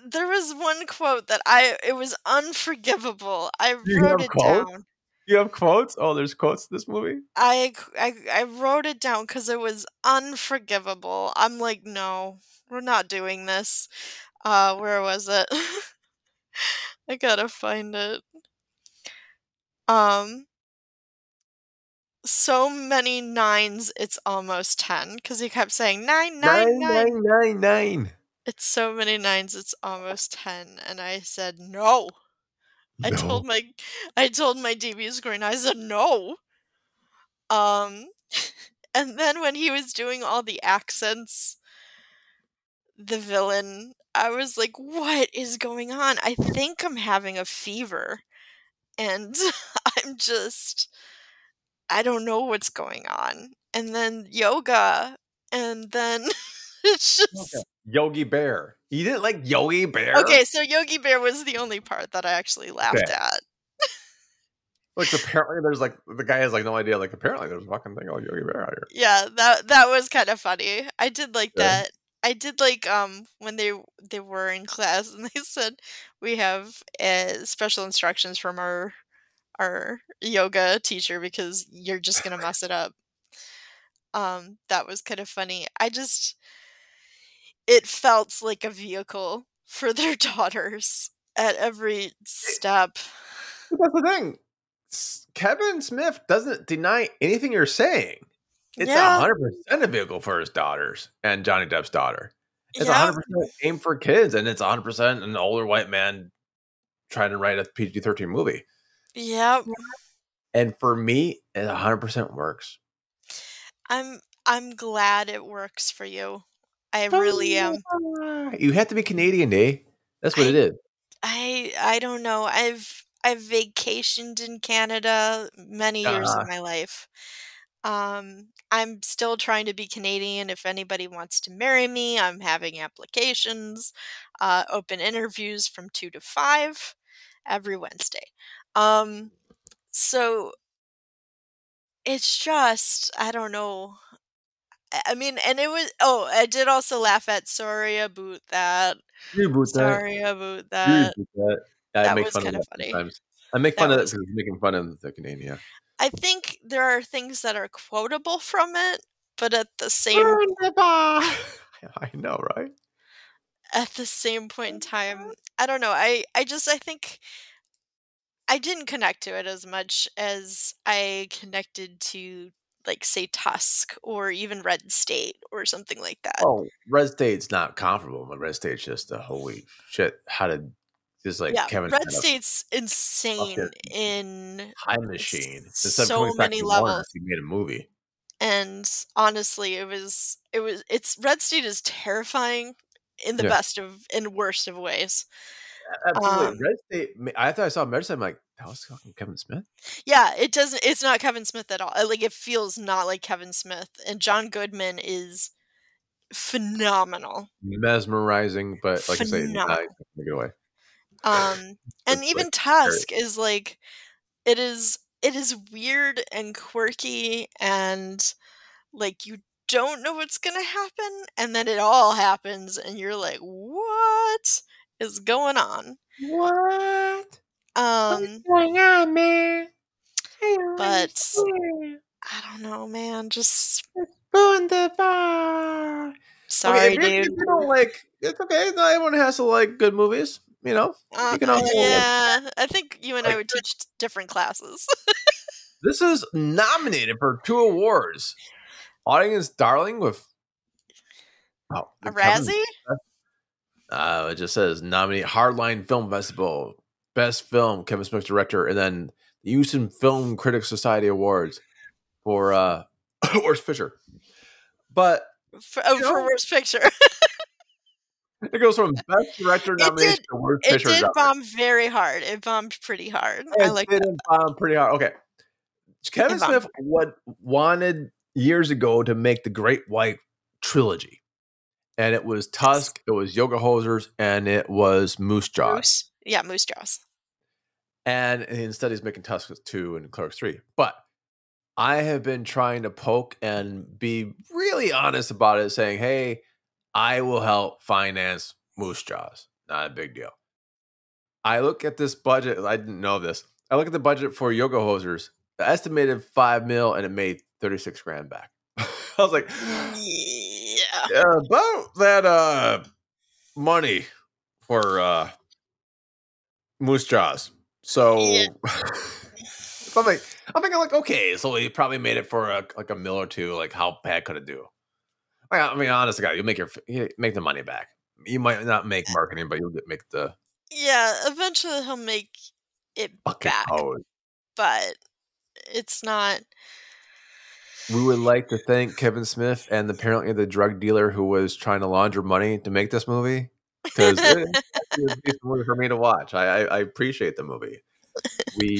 Speaker 2: There was one quote that it was unforgivable. I wrote it down.
Speaker 1: You have quotes? Oh, there's quotes in this movie?
Speaker 2: I wrote it down because it was unforgivable. I'm like, no, we're not doing this. Where was it? I gotta find it. So many nines, it's almost 10, because he kept saying 9, 9, 9.
Speaker 1: 9, 9, 9.
Speaker 2: It's so many nines, it's almost 10, and I said no. I told my DB screen, I said no. And then when he was doing all the accents, the villain, I was like, what is going on? I think I'm having a fever. And I don't know what's going on. And then yoga, and then it's just...
Speaker 1: Yogi Bear. You didn't like Yogi Bear?
Speaker 2: Okay, so Yogi Bear was the only part that I actually laughed at.
Speaker 1: Like, apparently there's, like, the guy has, like, no idea. Like, apparently there's a fucking thing called Yogi Bear out here.
Speaker 2: Yeah, that was kind of funny. I did like that. I did like, when they were in class, and they said, we have special instructions from our yoga teacher because you're just gonna mess it up. That was kind of funny. It felt like a vehicle for their daughters at every step.
Speaker 1: But that's the thing. Kevin Smith doesn't deny anything you're saying. It's 100% a vehicle for his daughters and Johnny Depp's daughter. It's 100% aimed for kids, and it's 100% an older white man trying to write a PG-13 movie.
Speaker 2: Yep.
Speaker 1: And for me, it 100% works.
Speaker 2: I'm glad it works for you. I really am.
Speaker 1: You have to be Canadian, eh? That's what it is.
Speaker 2: I don't know. I've vacationed in Canada many years of my life. I'm still trying to be Canadian. If anybody wants to marry me, I'm having applications, open interviews from 2 to 5 every Wednesday. So it's just, I don't know. I mean, and it was, I did also laugh at sorry about that. Sorry about that.
Speaker 1: That was kind of funny. Sometimes. I make fun of it because making fun of the Canadian.
Speaker 2: I think there are things that are quotable from it, but at the same...
Speaker 1: I know, right?
Speaker 2: At the same point in time, I don't know. I think I didn't connect to it as much as I connected to, like, say, Tusk or even Red State or something like that.
Speaker 1: Oh, Red State's not comparable, but Red State's just a holy shit. How did just like Kevin?
Speaker 2: Red State's insane in
Speaker 1: time machine.
Speaker 2: So many levels.
Speaker 1: He made a movie,
Speaker 2: and honestly, it's Red State is terrifying in the best of and worst of ways.
Speaker 1: Absolutely. Red State. I thought I saw Red State. I'm like, that was fucking Kevin Smith.
Speaker 2: Yeah, it doesn't. It's not Kevin Smith at all. Like, it feels not like Kevin Smith. And John Goodman is phenomenal,
Speaker 1: mesmerizing. But like I say, make it away.
Speaker 2: And even Tusk is like, it is weird and quirky, and like you don't know what's gonna happen, and then it all happens, and you're like, what is going on?
Speaker 1: What? What's going on, man?
Speaker 2: But I don't know, man. Just
Speaker 1: Spoon the bar.
Speaker 2: sorry,
Speaker 1: Okay, if
Speaker 2: dude.
Speaker 1: you don't like, it's okay. Not everyone has to like good movies. You know, you can also.
Speaker 2: Yeah, I think you and I would teach different classes.
Speaker 1: This is nominated for 2 awards. Audience Darling with
Speaker 2: A Razzie?
Speaker 1: It just says nominee Hardline Film Festival, Best Film, Kevin Smith director, and then the Houston Film Critics Society Awards for Worst Picture. But
Speaker 2: for Worst Picture.
Speaker 1: it goes from Best Director nomination to Worst Picture.
Speaker 2: It did bomb very hard. It bombed pretty hard. I like
Speaker 1: it.
Speaker 2: That.
Speaker 1: Bomb pretty hard. Okay. Kevin Smith wanted years ago to make the Great White Trilogy. And it was Tusk, it was Yoga Hosers, and it was Moose Jaws.
Speaker 2: Moose Jaws.
Speaker 1: And instead he's making Tusk 2 and Clerks 3. But I have been trying to poke and be really honest about it, saying, hey, I will help finance Moose Jaws. Not a big deal. I look at this budget. I didn't know this. I look at the budget for Yoga Hosers. The estimated $5 million, and it made 36 grand back. I was like, yeah, about that money for Moose Jaws. So I'm thinking like, okay, so he probably made it for like $1 million or $2 million. Like, how bad could it do? I mean, honestly, guys, you make the money back. You might not make marketing, but you'll make the
Speaker 2: eventually he'll make it back. But it's not.
Speaker 1: We would like to thank Kevin Smith and apparently the drug dealer who was trying to launder money to make this movie, because it's a decent movie for me to watch. I appreciate the movie. We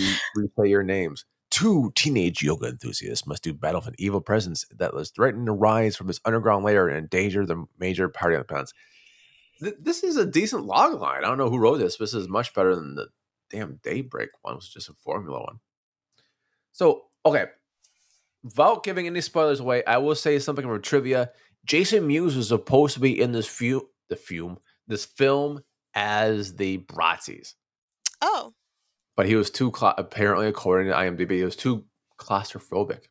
Speaker 1: say your names. 2 teenage yoga enthusiasts must do battle with an evil presence that was threatening to rise from his underground lair and endanger the major party on the planets. This is a decent log line. I don't know who wrote this, but this is much better than the damn Daybreak one. It was just a formula one. So, okay. Without giving any spoilers away, I will say something from trivia. Jason Mewes was supposed to be in this film as the Bratzies.
Speaker 2: Oh.
Speaker 1: But he was apparently, according to IMDb, he was too claustrophobic.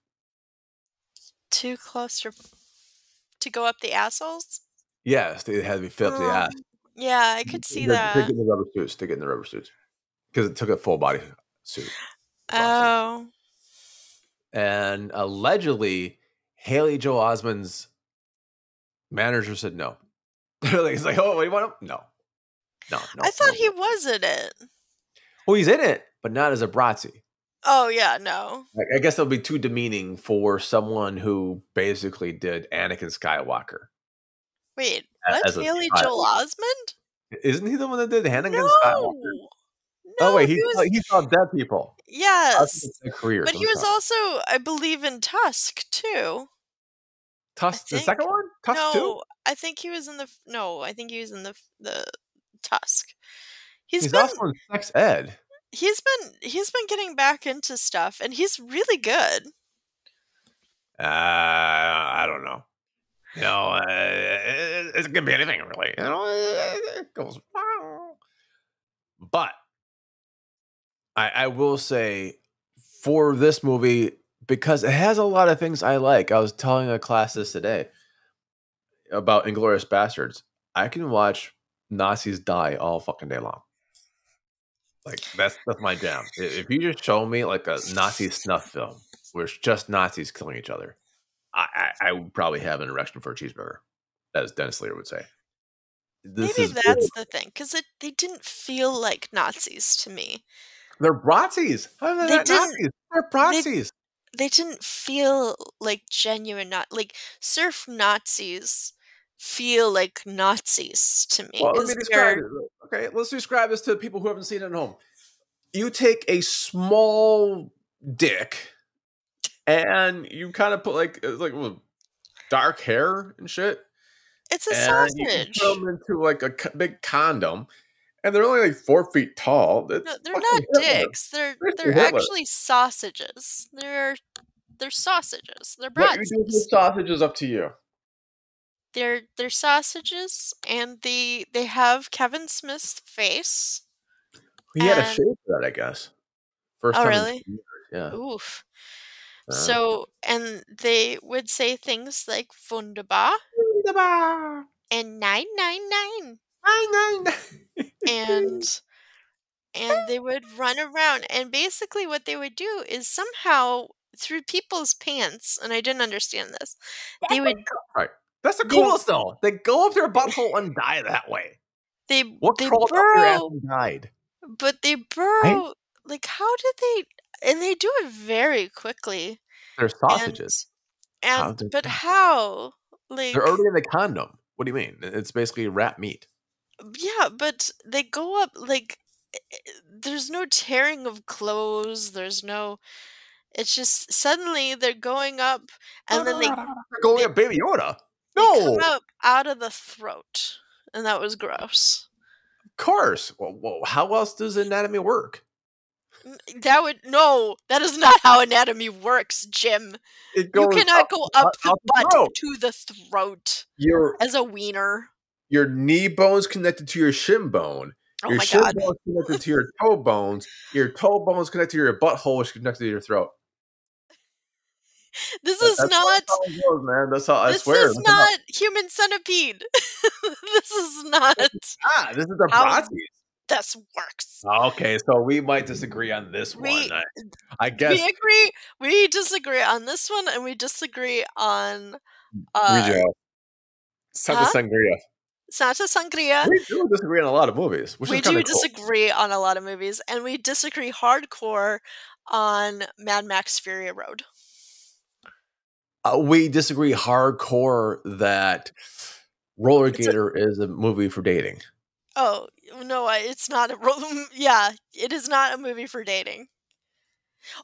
Speaker 2: Too claustrophobic? To go up the assholes?
Speaker 1: Yes, they had to be fit up the ass.
Speaker 2: Yeah, I could see that.
Speaker 1: To get in the rubber suits. Because it took a full body suit.
Speaker 2: Oh.
Speaker 1: And allegedly, Haley Joel Osment's manager said no. He's like, oh, what do you want him? No.
Speaker 2: I thought he was in it.
Speaker 1: Well, he's in it, but not as a Bratzie.
Speaker 2: Oh, yeah, no.
Speaker 1: I guess that would be too demeaning for someone who basically did Anakin Skywalker.
Speaker 2: Wait, what? Haley Joel Osment?
Speaker 1: Isn't he the one that did Anakin Skywalker?
Speaker 2: No,
Speaker 1: oh wait, he saw dead people.
Speaker 2: Yes, but he was also, I believe, in Tusk too.
Speaker 1: Tusk, the second one? Tusk 2?
Speaker 2: I think he was in the. No, I think he was in the Tusk.
Speaker 1: He's also in Sex Ed.
Speaker 2: He's been getting back into stuff, and he's really good.
Speaker 1: I don't know. You know, it could be anything really. You know, it goes. But I will say, for this movie, because it has a lot of things I like. I was telling a class this today about Inglourious Bastards. I can watch Nazis die all fucking day long. Like that's my jam. If you just show me like a Nazi snuff film where it's just Nazis killing each other, I would probably have an erection for a cheeseburger, as Dennis Lear would say.
Speaker 2: Maybe that's the thing, because they didn't feel like Nazis to me.
Speaker 1: They're Bratzies. How are they not Nazis? They're Bratzies.
Speaker 2: They didn't feel like genuine, like surf Nazis feel like Nazis to me.
Speaker 1: Well, let me describe it. Okay, let's describe this to people who haven't seen it at home. You take a small dick and you kind of put like dark hair and shit.
Speaker 2: It's a sausage.
Speaker 1: You put them into like a big condom, And they're only like 4 feet tall.
Speaker 2: No,
Speaker 1: That's
Speaker 2: they're
Speaker 1: fucking
Speaker 2: not
Speaker 1: Hitler.
Speaker 2: dicks. They're
Speaker 1: Hitler.
Speaker 2: actually sausages. They're sausages. They're
Speaker 1: What you do with
Speaker 2: bratzies.
Speaker 1: sausage is up to you.
Speaker 2: They're sausages, and they have Kevin Smith's face.
Speaker 1: He had a
Speaker 2: And
Speaker 1: shape for that, I guess. First
Speaker 2: oh,
Speaker 1: time
Speaker 2: really?
Speaker 1: in 2 years. Yeah.
Speaker 2: Oof. So, and they would say things like wunderbar
Speaker 1: Wunderbar.
Speaker 2: and 999,
Speaker 1: 999.
Speaker 2: and they would run around, and basically what they would do is somehow through people's pants, and I didn't understand this. They would
Speaker 1: Right. That's the coolest though. They go up their butthole and die that way.
Speaker 2: they
Speaker 1: crawled up your ass and died?
Speaker 2: But they burrow. Like, how did they? And they do it very quickly.
Speaker 1: They're sausages.
Speaker 2: But how? Like,
Speaker 1: they're already in the condom. What do you mean? It's basically rat meat.
Speaker 2: Yeah, but they go up like there's no tearing of clothes. There's no. It's just suddenly they're going up, and then
Speaker 1: they're going up Baby Yoda.
Speaker 2: They come out of the throat, and that was gross.
Speaker 1: Of course. Well, how else does anatomy work?
Speaker 2: That is not how anatomy works, Jim. You cannot go up the butt to the throat as a wiener.
Speaker 1: Your knee bone's connected to your shin bone. Your shin bone's connected to your toe bones. Your toe bone's connected to your butthole, which is connected to your throat.
Speaker 2: That's not how it
Speaker 1: goes, man. That's how I swear.
Speaker 2: This is not Human Centipede. This is not.
Speaker 1: This is the bratzies.
Speaker 2: This works.
Speaker 1: Okay, so we might disagree on this one. I guess
Speaker 2: we disagree on this one, and we disagree on
Speaker 1: Ouija House.
Speaker 2: Santa Sangria.
Speaker 1: We do disagree on a lot of movies.
Speaker 2: We do disagree on a lot of movies, and we disagree hardcore on Mad Max Fury Road.
Speaker 1: We disagree hardcore that Roller Gator is a movie for dating.
Speaker 2: Oh, no, it's not it is not a movie for dating.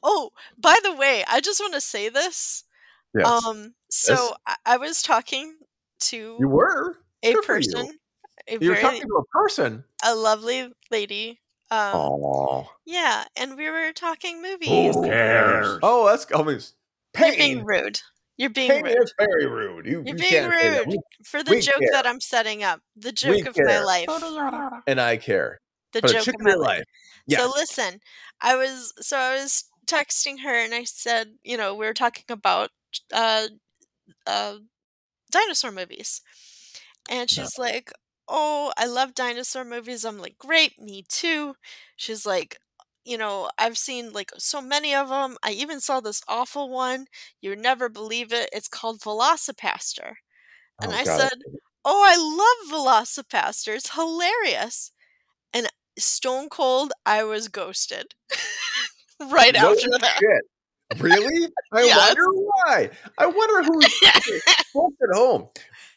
Speaker 2: Oh, by the way, I just want to say this.
Speaker 1: Yes.
Speaker 2: So I was talking to a person.
Speaker 1: You were talking to a person?
Speaker 2: A lovely lady. Yeah, and we were talking movies.
Speaker 1: Who cares? Oh, that's
Speaker 2: You're being rude. You're being rude.
Speaker 1: It's very rude. You're
Speaker 2: being rude for the joke that I'm setting up. The joke of my life.
Speaker 1: And I care.
Speaker 2: The joke of my life. Yeah. So listen, I was texting her, and I said, we were talking about dinosaur movies. And she's like, "Oh, I love dinosaur movies." I'm like, "Great, me too." She's like, I've seen like so many of them. I even saw this awful one. You would never believe it. It's called Velocipaster. And I said, "Oh, I love Velocipaster. It's hilarious." And stone cold, I was ghosted. Right after that.
Speaker 1: Shit. Really? I wonder why. I wonder who's folks at home.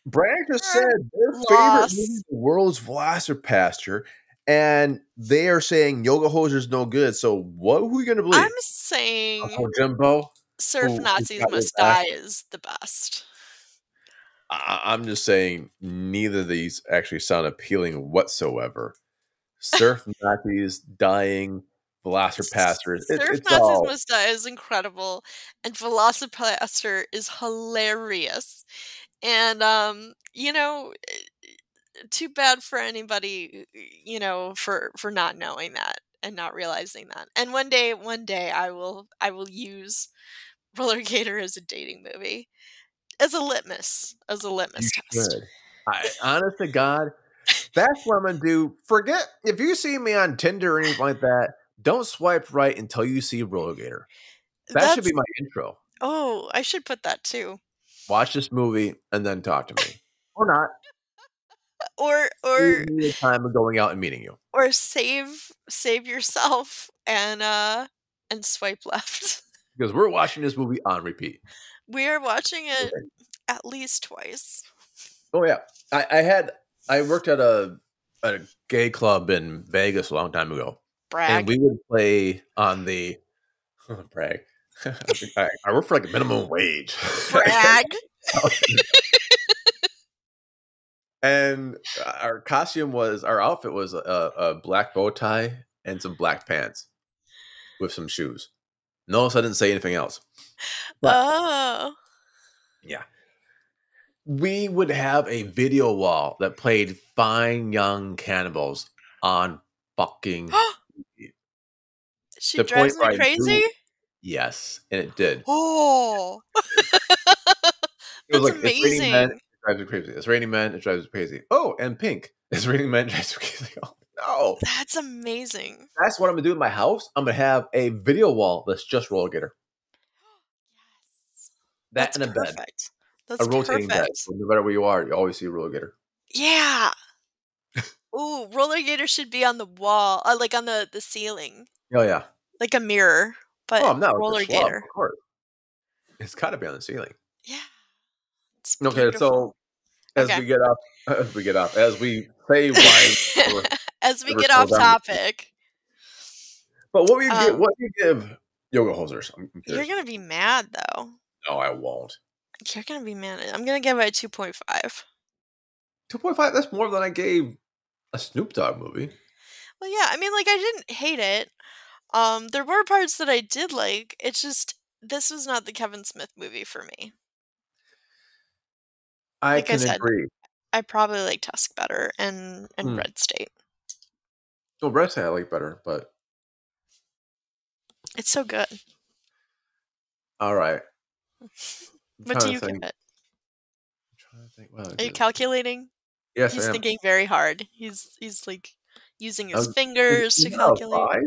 Speaker 1: Brian just said their favorite movie in the world is Velocipaster. And they are saying Yoga Hosiers is no good. So who are you going to believe?
Speaker 2: I'm saying
Speaker 1: Uncle Jimbo?
Speaker 2: Surf Nazis Must Die is the best.
Speaker 1: I'm just saying neither of these actually sound appealing whatsoever. Surf Nazis dying, Velocipaster.
Speaker 2: Surf Nazis Must Die is incredible. And Velocipaster is hilarious. And, too bad for anybody, for not knowing that and not realizing that. And one day I will use Roller Gator as a dating movie, as a litmus test.
Speaker 1: Honest to God, that's what I'm gonna do. Forget if you see me on Tinder or anything like that. Don't swipe right until you see Roller Gator. That should be my intro.
Speaker 2: Oh, I should put that too.
Speaker 1: Watch this movie and then talk to me, or not.
Speaker 2: Or
Speaker 1: the time of going out and meeting you,
Speaker 2: or save yourself and swipe left,
Speaker 1: because we're watching this movie on repeat.
Speaker 2: We are watching it at least twice.
Speaker 1: Oh yeah, I worked at a gay club in Vegas a long time ago.
Speaker 2: Brag.
Speaker 1: And we would play on the brag. I work for like a minimum wage.
Speaker 2: Brag.
Speaker 1: And our outfit was a black bow tie and some black pants with some shoes. Notice I didn't say anything else. But
Speaker 2: Oh.
Speaker 1: yeah. We would have a video wall that played Fine Young Cannibals on fucking
Speaker 2: She
Speaker 1: the point
Speaker 2: drives me
Speaker 1: where I knew,
Speaker 2: crazy?
Speaker 1: yes, and it did.
Speaker 2: Oh.
Speaker 1: It was
Speaker 2: That's
Speaker 1: like, it's raining men,
Speaker 2: amazing.
Speaker 1: it drives me crazy. It's raining men, it drives me crazy. Oh, and pink. It's raining men, it drives me crazy. Oh, no.
Speaker 2: That's amazing.
Speaker 1: That's what I'm gonna do in my house. I'm gonna have a video wall that's just roller gator.
Speaker 2: Yes.
Speaker 1: That
Speaker 2: That's
Speaker 1: and a bed.
Speaker 2: perfect.
Speaker 1: A
Speaker 2: That's
Speaker 1: rotating bed.
Speaker 2: perfect.
Speaker 1: So no matter where you are, you always see a roller gator.
Speaker 2: Yeah. Ooh, roller gator should be on the wall, like on the ceiling,
Speaker 1: Oh yeah.
Speaker 2: like a mirror, but
Speaker 1: Oh no, it's
Speaker 2: roller
Speaker 1: a schlub,
Speaker 2: gator.
Speaker 1: of course. It's gotta be on the ceiling.
Speaker 2: Yeah, it's
Speaker 1: Okay,
Speaker 2: beautiful.
Speaker 1: so as
Speaker 2: Okay.
Speaker 1: we get up, as we say why we're
Speaker 2: As we
Speaker 1: ever
Speaker 2: get
Speaker 1: slow
Speaker 2: off
Speaker 1: down.
Speaker 2: topic,
Speaker 1: But what do you give Yoga Hosers? I'm
Speaker 2: you're
Speaker 1: curious.
Speaker 2: gonna be mad though.
Speaker 1: No, I won't.
Speaker 2: You're gonna be mad. I'm gonna give it a 2.5.
Speaker 1: 2.5, that's more than I gave a Snoop Dogg movie.
Speaker 2: Well, yeah, I mean, like, I didn't hate it. There were parts that I did like. It's just this was not the Kevin Smith movie for me.
Speaker 1: I
Speaker 2: Like I
Speaker 1: can
Speaker 2: said,
Speaker 1: agree.
Speaker 2: I probably like Tusk better and Red State.
Speaker 1: Well, Red State I like better, but
Speaker 2: It's so good.
Speaker 1: all right.
Speaker 2: What do you give it?
Speaker 1: I'm trying to think. Well,
Speaker 2: Are you calculating?
Speaker 1: yes,
Speaker 2: He's
Speaker 1: I am.
Speaker 2: thinking very hard. He's like using his
Speaker 1: Is
Speaker 2: fingers to
Speaker 1: it out of
Speaker 2: calculate.
Speaker 1: 5?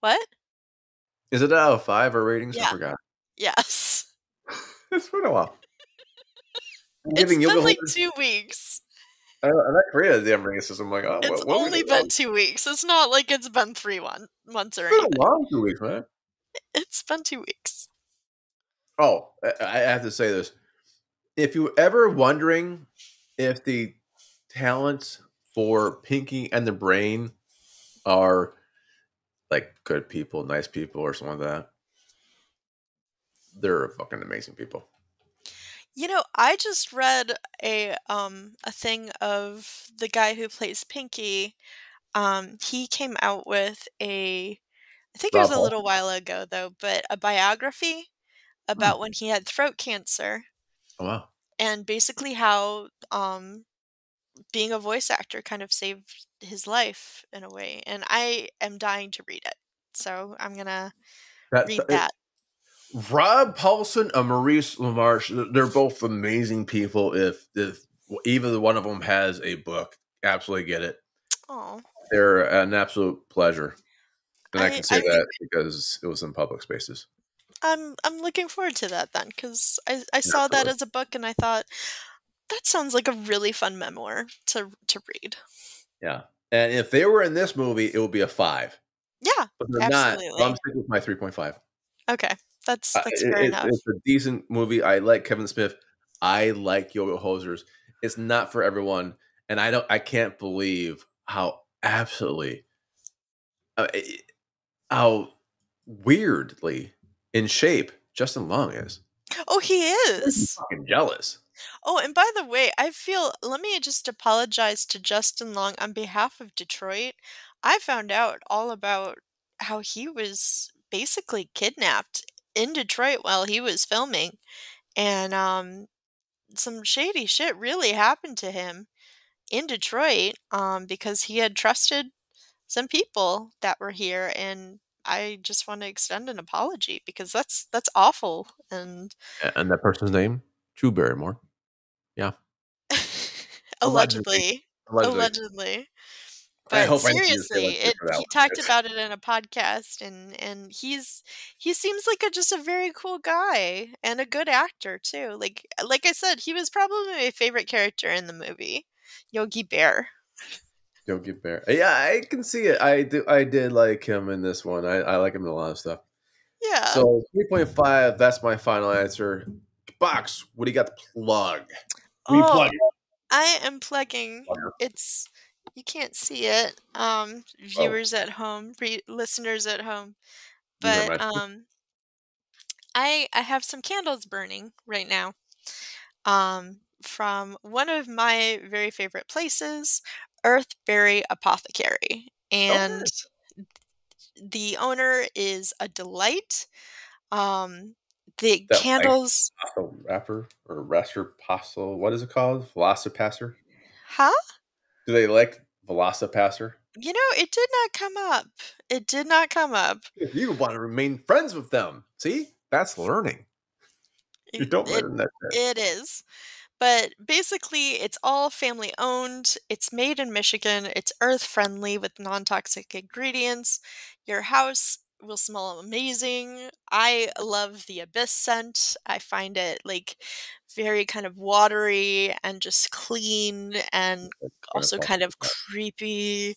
Speaker 2: What?
Speaker 1: Is it out of 5 or ratings? I
Speaker 2: Yeah.
Speaker 1: forgot.
Speaker 2: Yes.
Speaker 1: It's been a while. I'm
Speaker 2: It's
Speaker 1: giving
Speaker 2: been
Speaker 1: Yoga
Speaker 2: like
Speaker 1: Hosers.
Speaker 2: 2 weeks.
Speaker 1: I created the damn rating system. I'm like, oh,
Speaker 2: It's
Speaker 1: what
Speaker 2: only been 2 weeks. It's not like it's been 3 months or
Speaker 1: It's been
Speaker 2: anything.
Speaker 1: a long 2 weeks, man.
Speaker 2: It's been 2 weeks.
Speaker 1: Oh, I have to say this. If you ever wondering if the talents for Pinky and the Brain are like good people, nice people, or something like that, they're fucking amazing people.
Speaker 2: You know, I just read a thing of the guy who plays Pinky. He came out with I think it was
Speaker 1: Rob
Speaker 2: a
Speaker 1: Hall.
Speaker 2: little while ago though, but a biography about when he had throat cancer
Speaker 1: Oh wow.
Speaker 2: and basically how being a voice actor kind of saved his life in a way. And I am dying to read it. So I'm gonna read that.
Speaker 1: Rob Paulson and Maurice LaMarche, they're both amazing people. If either one of them has a book, absolutely get it.
Speaker 2: Oh.
Speaker 1: They're an absolute pleasure. And I can say
Speaker 2: I
Speaker 1: that because it was in public spaces.
Speaker 2: I'm looking forward to that then, because I saw that as a book and I thought that sounds like a really fun memoir to read.
Speaker 1: Yeah, and if they were in this movie, it would be a 5.
Speaker 2: Yeah,
Speaker 1: But they're
Speaker 2: absolutely.
Speaker 1: not. So I'm sticking with my 3.5.
Speaker 2: Okay, that's fair enough.
Speaker 1: It's a decent movie. I like Kevin Smith. I like Yoga Hosers. It's not for everyone, and I can't believe how absolutely how weirdly in shape Justin Long is.
Speaker 2: Oh, he
Speaker 1: I'm
Speaker 2: is.
Speaker 1: fucking jealous.
Speaker 2: Oh, and by the way, let me just apologize to Justin Long on behalf of Detroit. I found out all about how he was basically kidnapped in Detroit while he was filming, and some shady shit really happened to him in Detroit because he had trusted some people that were here, and I just want to extend an apology because that's awful. And
Speaker 1: And that person's name? Drew Barrymore. Yeah.
Speaker 2: allegedly.
Speaker 1: I
Speaker 2: But
Speaker 1: hope I see his
Speaker 2: seriously,
Speaker 1: for that
Speaker 2: he talked about it in a podcast, and he seems like just a very cool guy and a good actor too. Like I said, he was probably my favorite character in the movie, Yogi Bear.
Speaker 1: Yogi Bear. Yeah, I can see it. I did like him in this one. I like him in a lot of stuff.
Speaker 2: Yeah.
Speaker 1: So 3.5, that's my final answer. Box, what do you got to plug?
Speaker 2: I am plugging. You can't see it, viewers at home, listeners at home, but I have some candles burning right now. from one of my very favorite places, Earthberry Apothecary. And the owner is a delight. The
Speaker 1: That like
Speaker 2: candles.
Speaker 1: pasta wrapper or rasper pasta. What is it called? Velocipasser?
Speaker 2: Huh?
Speaker 1: Do they like Velocipasser?
Speaker 2: You know, it did not come up. It did not come up.
Speaker 1: You want to remain friends with them. See? That's learning. You don't learn that.
Speaker 2: It is. But basically, it's all family owned. It's made in Michigan. It's earth friendly with non toxic ingredients. Your house will smell amazing. I love the abyss scent. I find it like very kind of watery and just clean and also kind of creepy.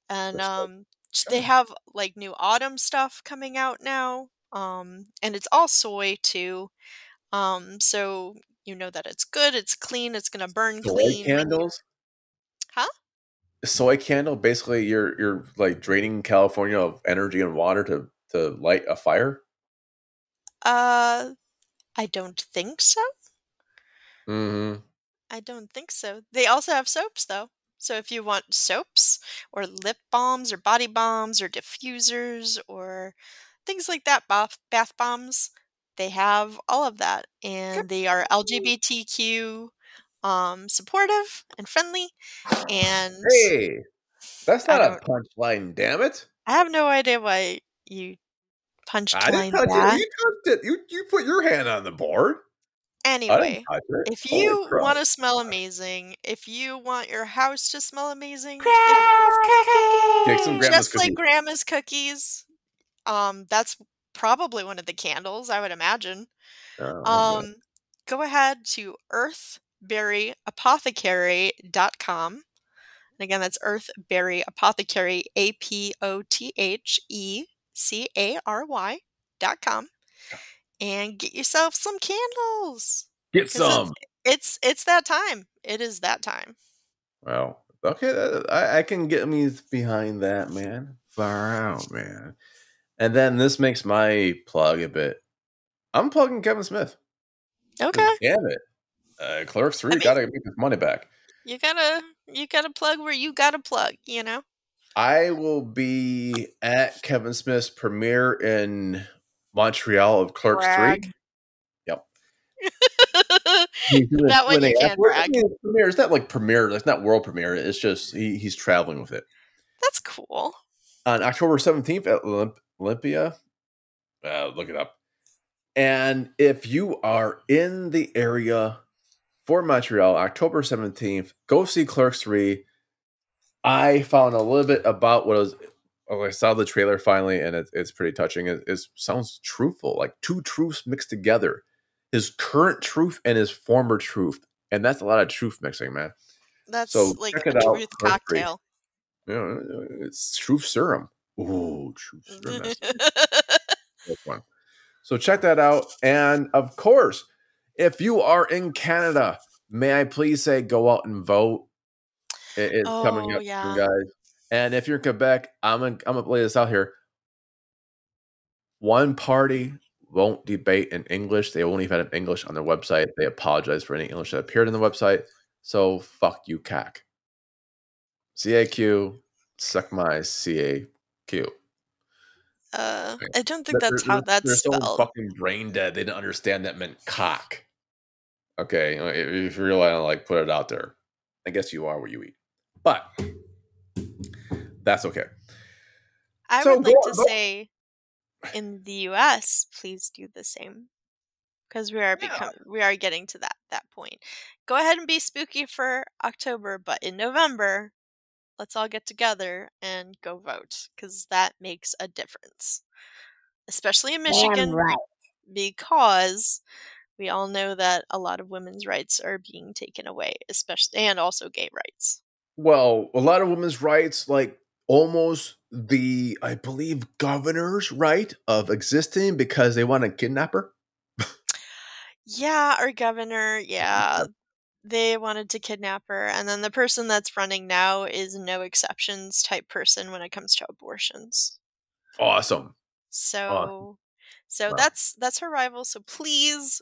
Speaker 2: And they have like new autumn stuff coming out now. And it's all soy too. So you know that it's good, it's clean, it's gonna burn
Speaker 1: Soy
Speaker 2: clean when you.
Speaker 1: candles?
Speaker 2: Huh?
Speaker 1: Soy candle, basically you're like draining California of energy and water to light a fire?
Speaker 2: I don't think so.
Speaker 1: Mm-hmm.
Speaker 2: I don't think so. They also have soaps though. So if you want soaps or lip balms or body balms or diffusers or things like that, bath bombs, they have all of that. And they are LGBTQ supportive and friendly. And
Speaker 1: Hey, that's
Speaker 2: I
Speaker 1: not a
Speaker 2: don't
Speaker 1: punchline, damn it.
Speaker 2: I have no idea why you punched
Speaker 1: I didn't
Speaker 2: line
Speaker 1: touch it.
Speaker 2: that.
Speaker 1: You touched it. You put your hand on the board. I didn't
Speaker 2: Anyway,
Speaker 1: touch it.
Speaker 2: if
Speaker 1: Holy
Speaker 2: you
Speaker 1: crap.
Speaker 2: want to smell amazing, if you want your house to smell amazing,
Speaker 1: Take some grandma's
Speaker 2: just like
Speaker 1: cookies.
Speaker 2: grandma's cookies, that's probably one of the candles, I would imagine.
Speaker 1: Oh my god.
Speaker 2: Go ahead to earthberryapothecary.com. And again, that's Earthberry Apothecary, APOTHECARY.com. And get yourself some candles.
Speaker 1: Get
Speaker 2: 'Cause
Speaker 1: some.
Speaker 2: it's that time. It is that time.
Speaker 1: Well, okay, I can get me behind that, man. Far out, man. And then this makes my plug a bit. I'm plugging Kevin Smith.
Speaker 2: Okay.
Speaker 1: Damn it. Clerks 3
Speaker 2: I mean,
Speaker 1: gotta make his money back.
Speaker 2: you gotta plug where you gotta plug, you know?
Speaker 1: I will be at Kevin Smith's premiere in Montreal of Clerks 3.
Speaker 2: Brag.
Speaker 1: Yep. He's doing a
Speaker 2: That one
Speaker 1: Q&A
Speaker 2: you can
Speaker 1: afterwards.
Speaker 2: brag.
Speaker 1: Premiere. It's not like premiere. It's not world premiere. It's just he's traveling with it.
Speaker 2: That's cool.
Speaker 1: On October 17th at Olympia. Look it up. And if you are in the area for Montreal, October 17th, go see Clerks 3. I found a little bit about what it was. Oh, I saw the trailer finally, and it's pretty touching. It sounds truthful, like two truths mixed together. His current truth and his former truth. And that's a lot of truth mixing, man.
Speaker 2: That's
Speaker 1: So
Speaker 2: like
Speaker 1: check
Speaker 2: a
Speaker 1: it out.
Speaker 2: truth
Speaker 1: Clerks 3.
Speaker 2: cocktail.
Speaker 1: You know, it's truth serum. Ooh, truth serum. That's one. So check that out. And of course, if you are in Canada, may I please say go out and vote. It's coming
Speaker 2: Oh,
Speaker 1: up soon,
Speaker 2: yeah.
Speaker 1: guys. And if you're in Quebec, I'm gonna lay this out here. One party won't debate in English. They won't even have English on their website. They apologize for any English that appeared on the website. So fuck you, CAC. CAQ, suck my CAQ.
Speaker 2: I don't think that's how that's
Speaker 1: They're so
Speaker 2: spelled.
Speaker 1: fucking brain dead. They didn't understand that meant cock. Okay, if you really want to like put it out there, I guess you are where you eat, but that's okay.
Speaker 2: I
Speaker 1: So
Speaker 2: would like to say, in the US, please do the same, because we are getting to that point. Go ahead and be spooky for October, but in November, let's all get together and go vote, because that makes a difference, especially in
Speaker 3: Damn
Speaker 2: Michigan,
Speaker 3: right.
Speaker 2: because we all know that a lot of women's rights are being taken away, especially and also gay rights.
Speaker 1: Well, a lot of women's rights, like almost the, I believe, governor's right of existing because they want to kidnap her.
Speaker 2: Yeah, our governor, yeah. They wanted to kidnap her, and then the person that's running now is no exceptions type person when it comes to abortions.
Speaker 1: Awesome.
Speaker 2: So
Speaker 1: Wow.
Speaker 2: that's her rival. So please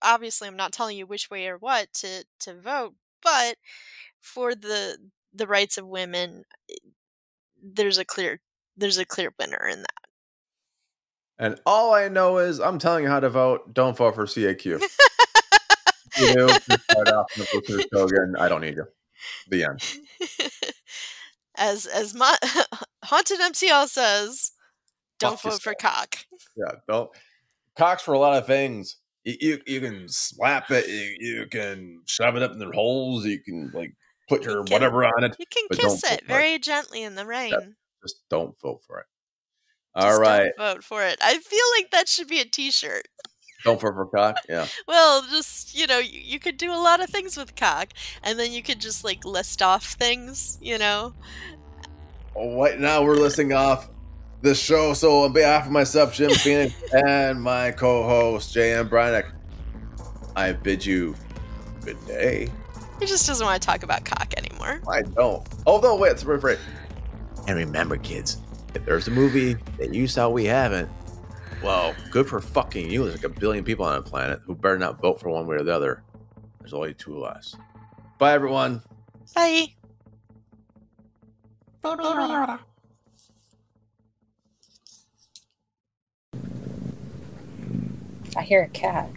Speaker 2: obviously I'm not telling you which way or what to vote, but for the rights of women, there's a clear winner in that.
Speaker 1: And all I know is I'm telling you how to vote. Don't vote for CAQ. You know, just start off the listener show again. I don't need you. The end.
Speaker 2: As my HauntedMTL says, don't
Speaker 1: Fuck
Speaker 2: vote for
Speaker 1: yourself.
Speaker 2: cock.
Speaker 1: Yeah, don't. Cocks for a lot of things. You can slap it. You can shove it up in their holes. You can like put your whatever on it.
Speaker 2: You can
Speaker 1: but
Speaker 2: kiss
Speaker 1: don't vote
Speaker 2: it
Speaker 1: for
Speaker 2: very gently in the rain.
Speaker 1: Yeah, just don't vote for it.
Speaker 2: Just
Speaker 1: All right.
Speaker 2: don't vote for it. I feel like that should be a t-shirt.
Speaker 1: Don't vote for cock? Yeah.
Speaker 2: Well, just, you could do a lot of things with cock, and then you could just, like, list off things,
Speaker 1: Right now we're listing off this show. So on behalf of myself, Jim Phoenix, and my co-host, J.M. Brynick, I bid you good day.
Speaker 2: He just doesn't want to talk about cock anymore.
Speaker 1: I don't. Although, wait, it's right. And remember, kids, if there's a movie that you saw we haven't, well, good for fucking you. There's like 1 billion people on the planet who better not vote for one way or the other. There's only 2 of us. Bye, everyone.
Speaker 2: Bye.
Speaker 3: Baby Yoda.
Speaker 4: I hear a cat.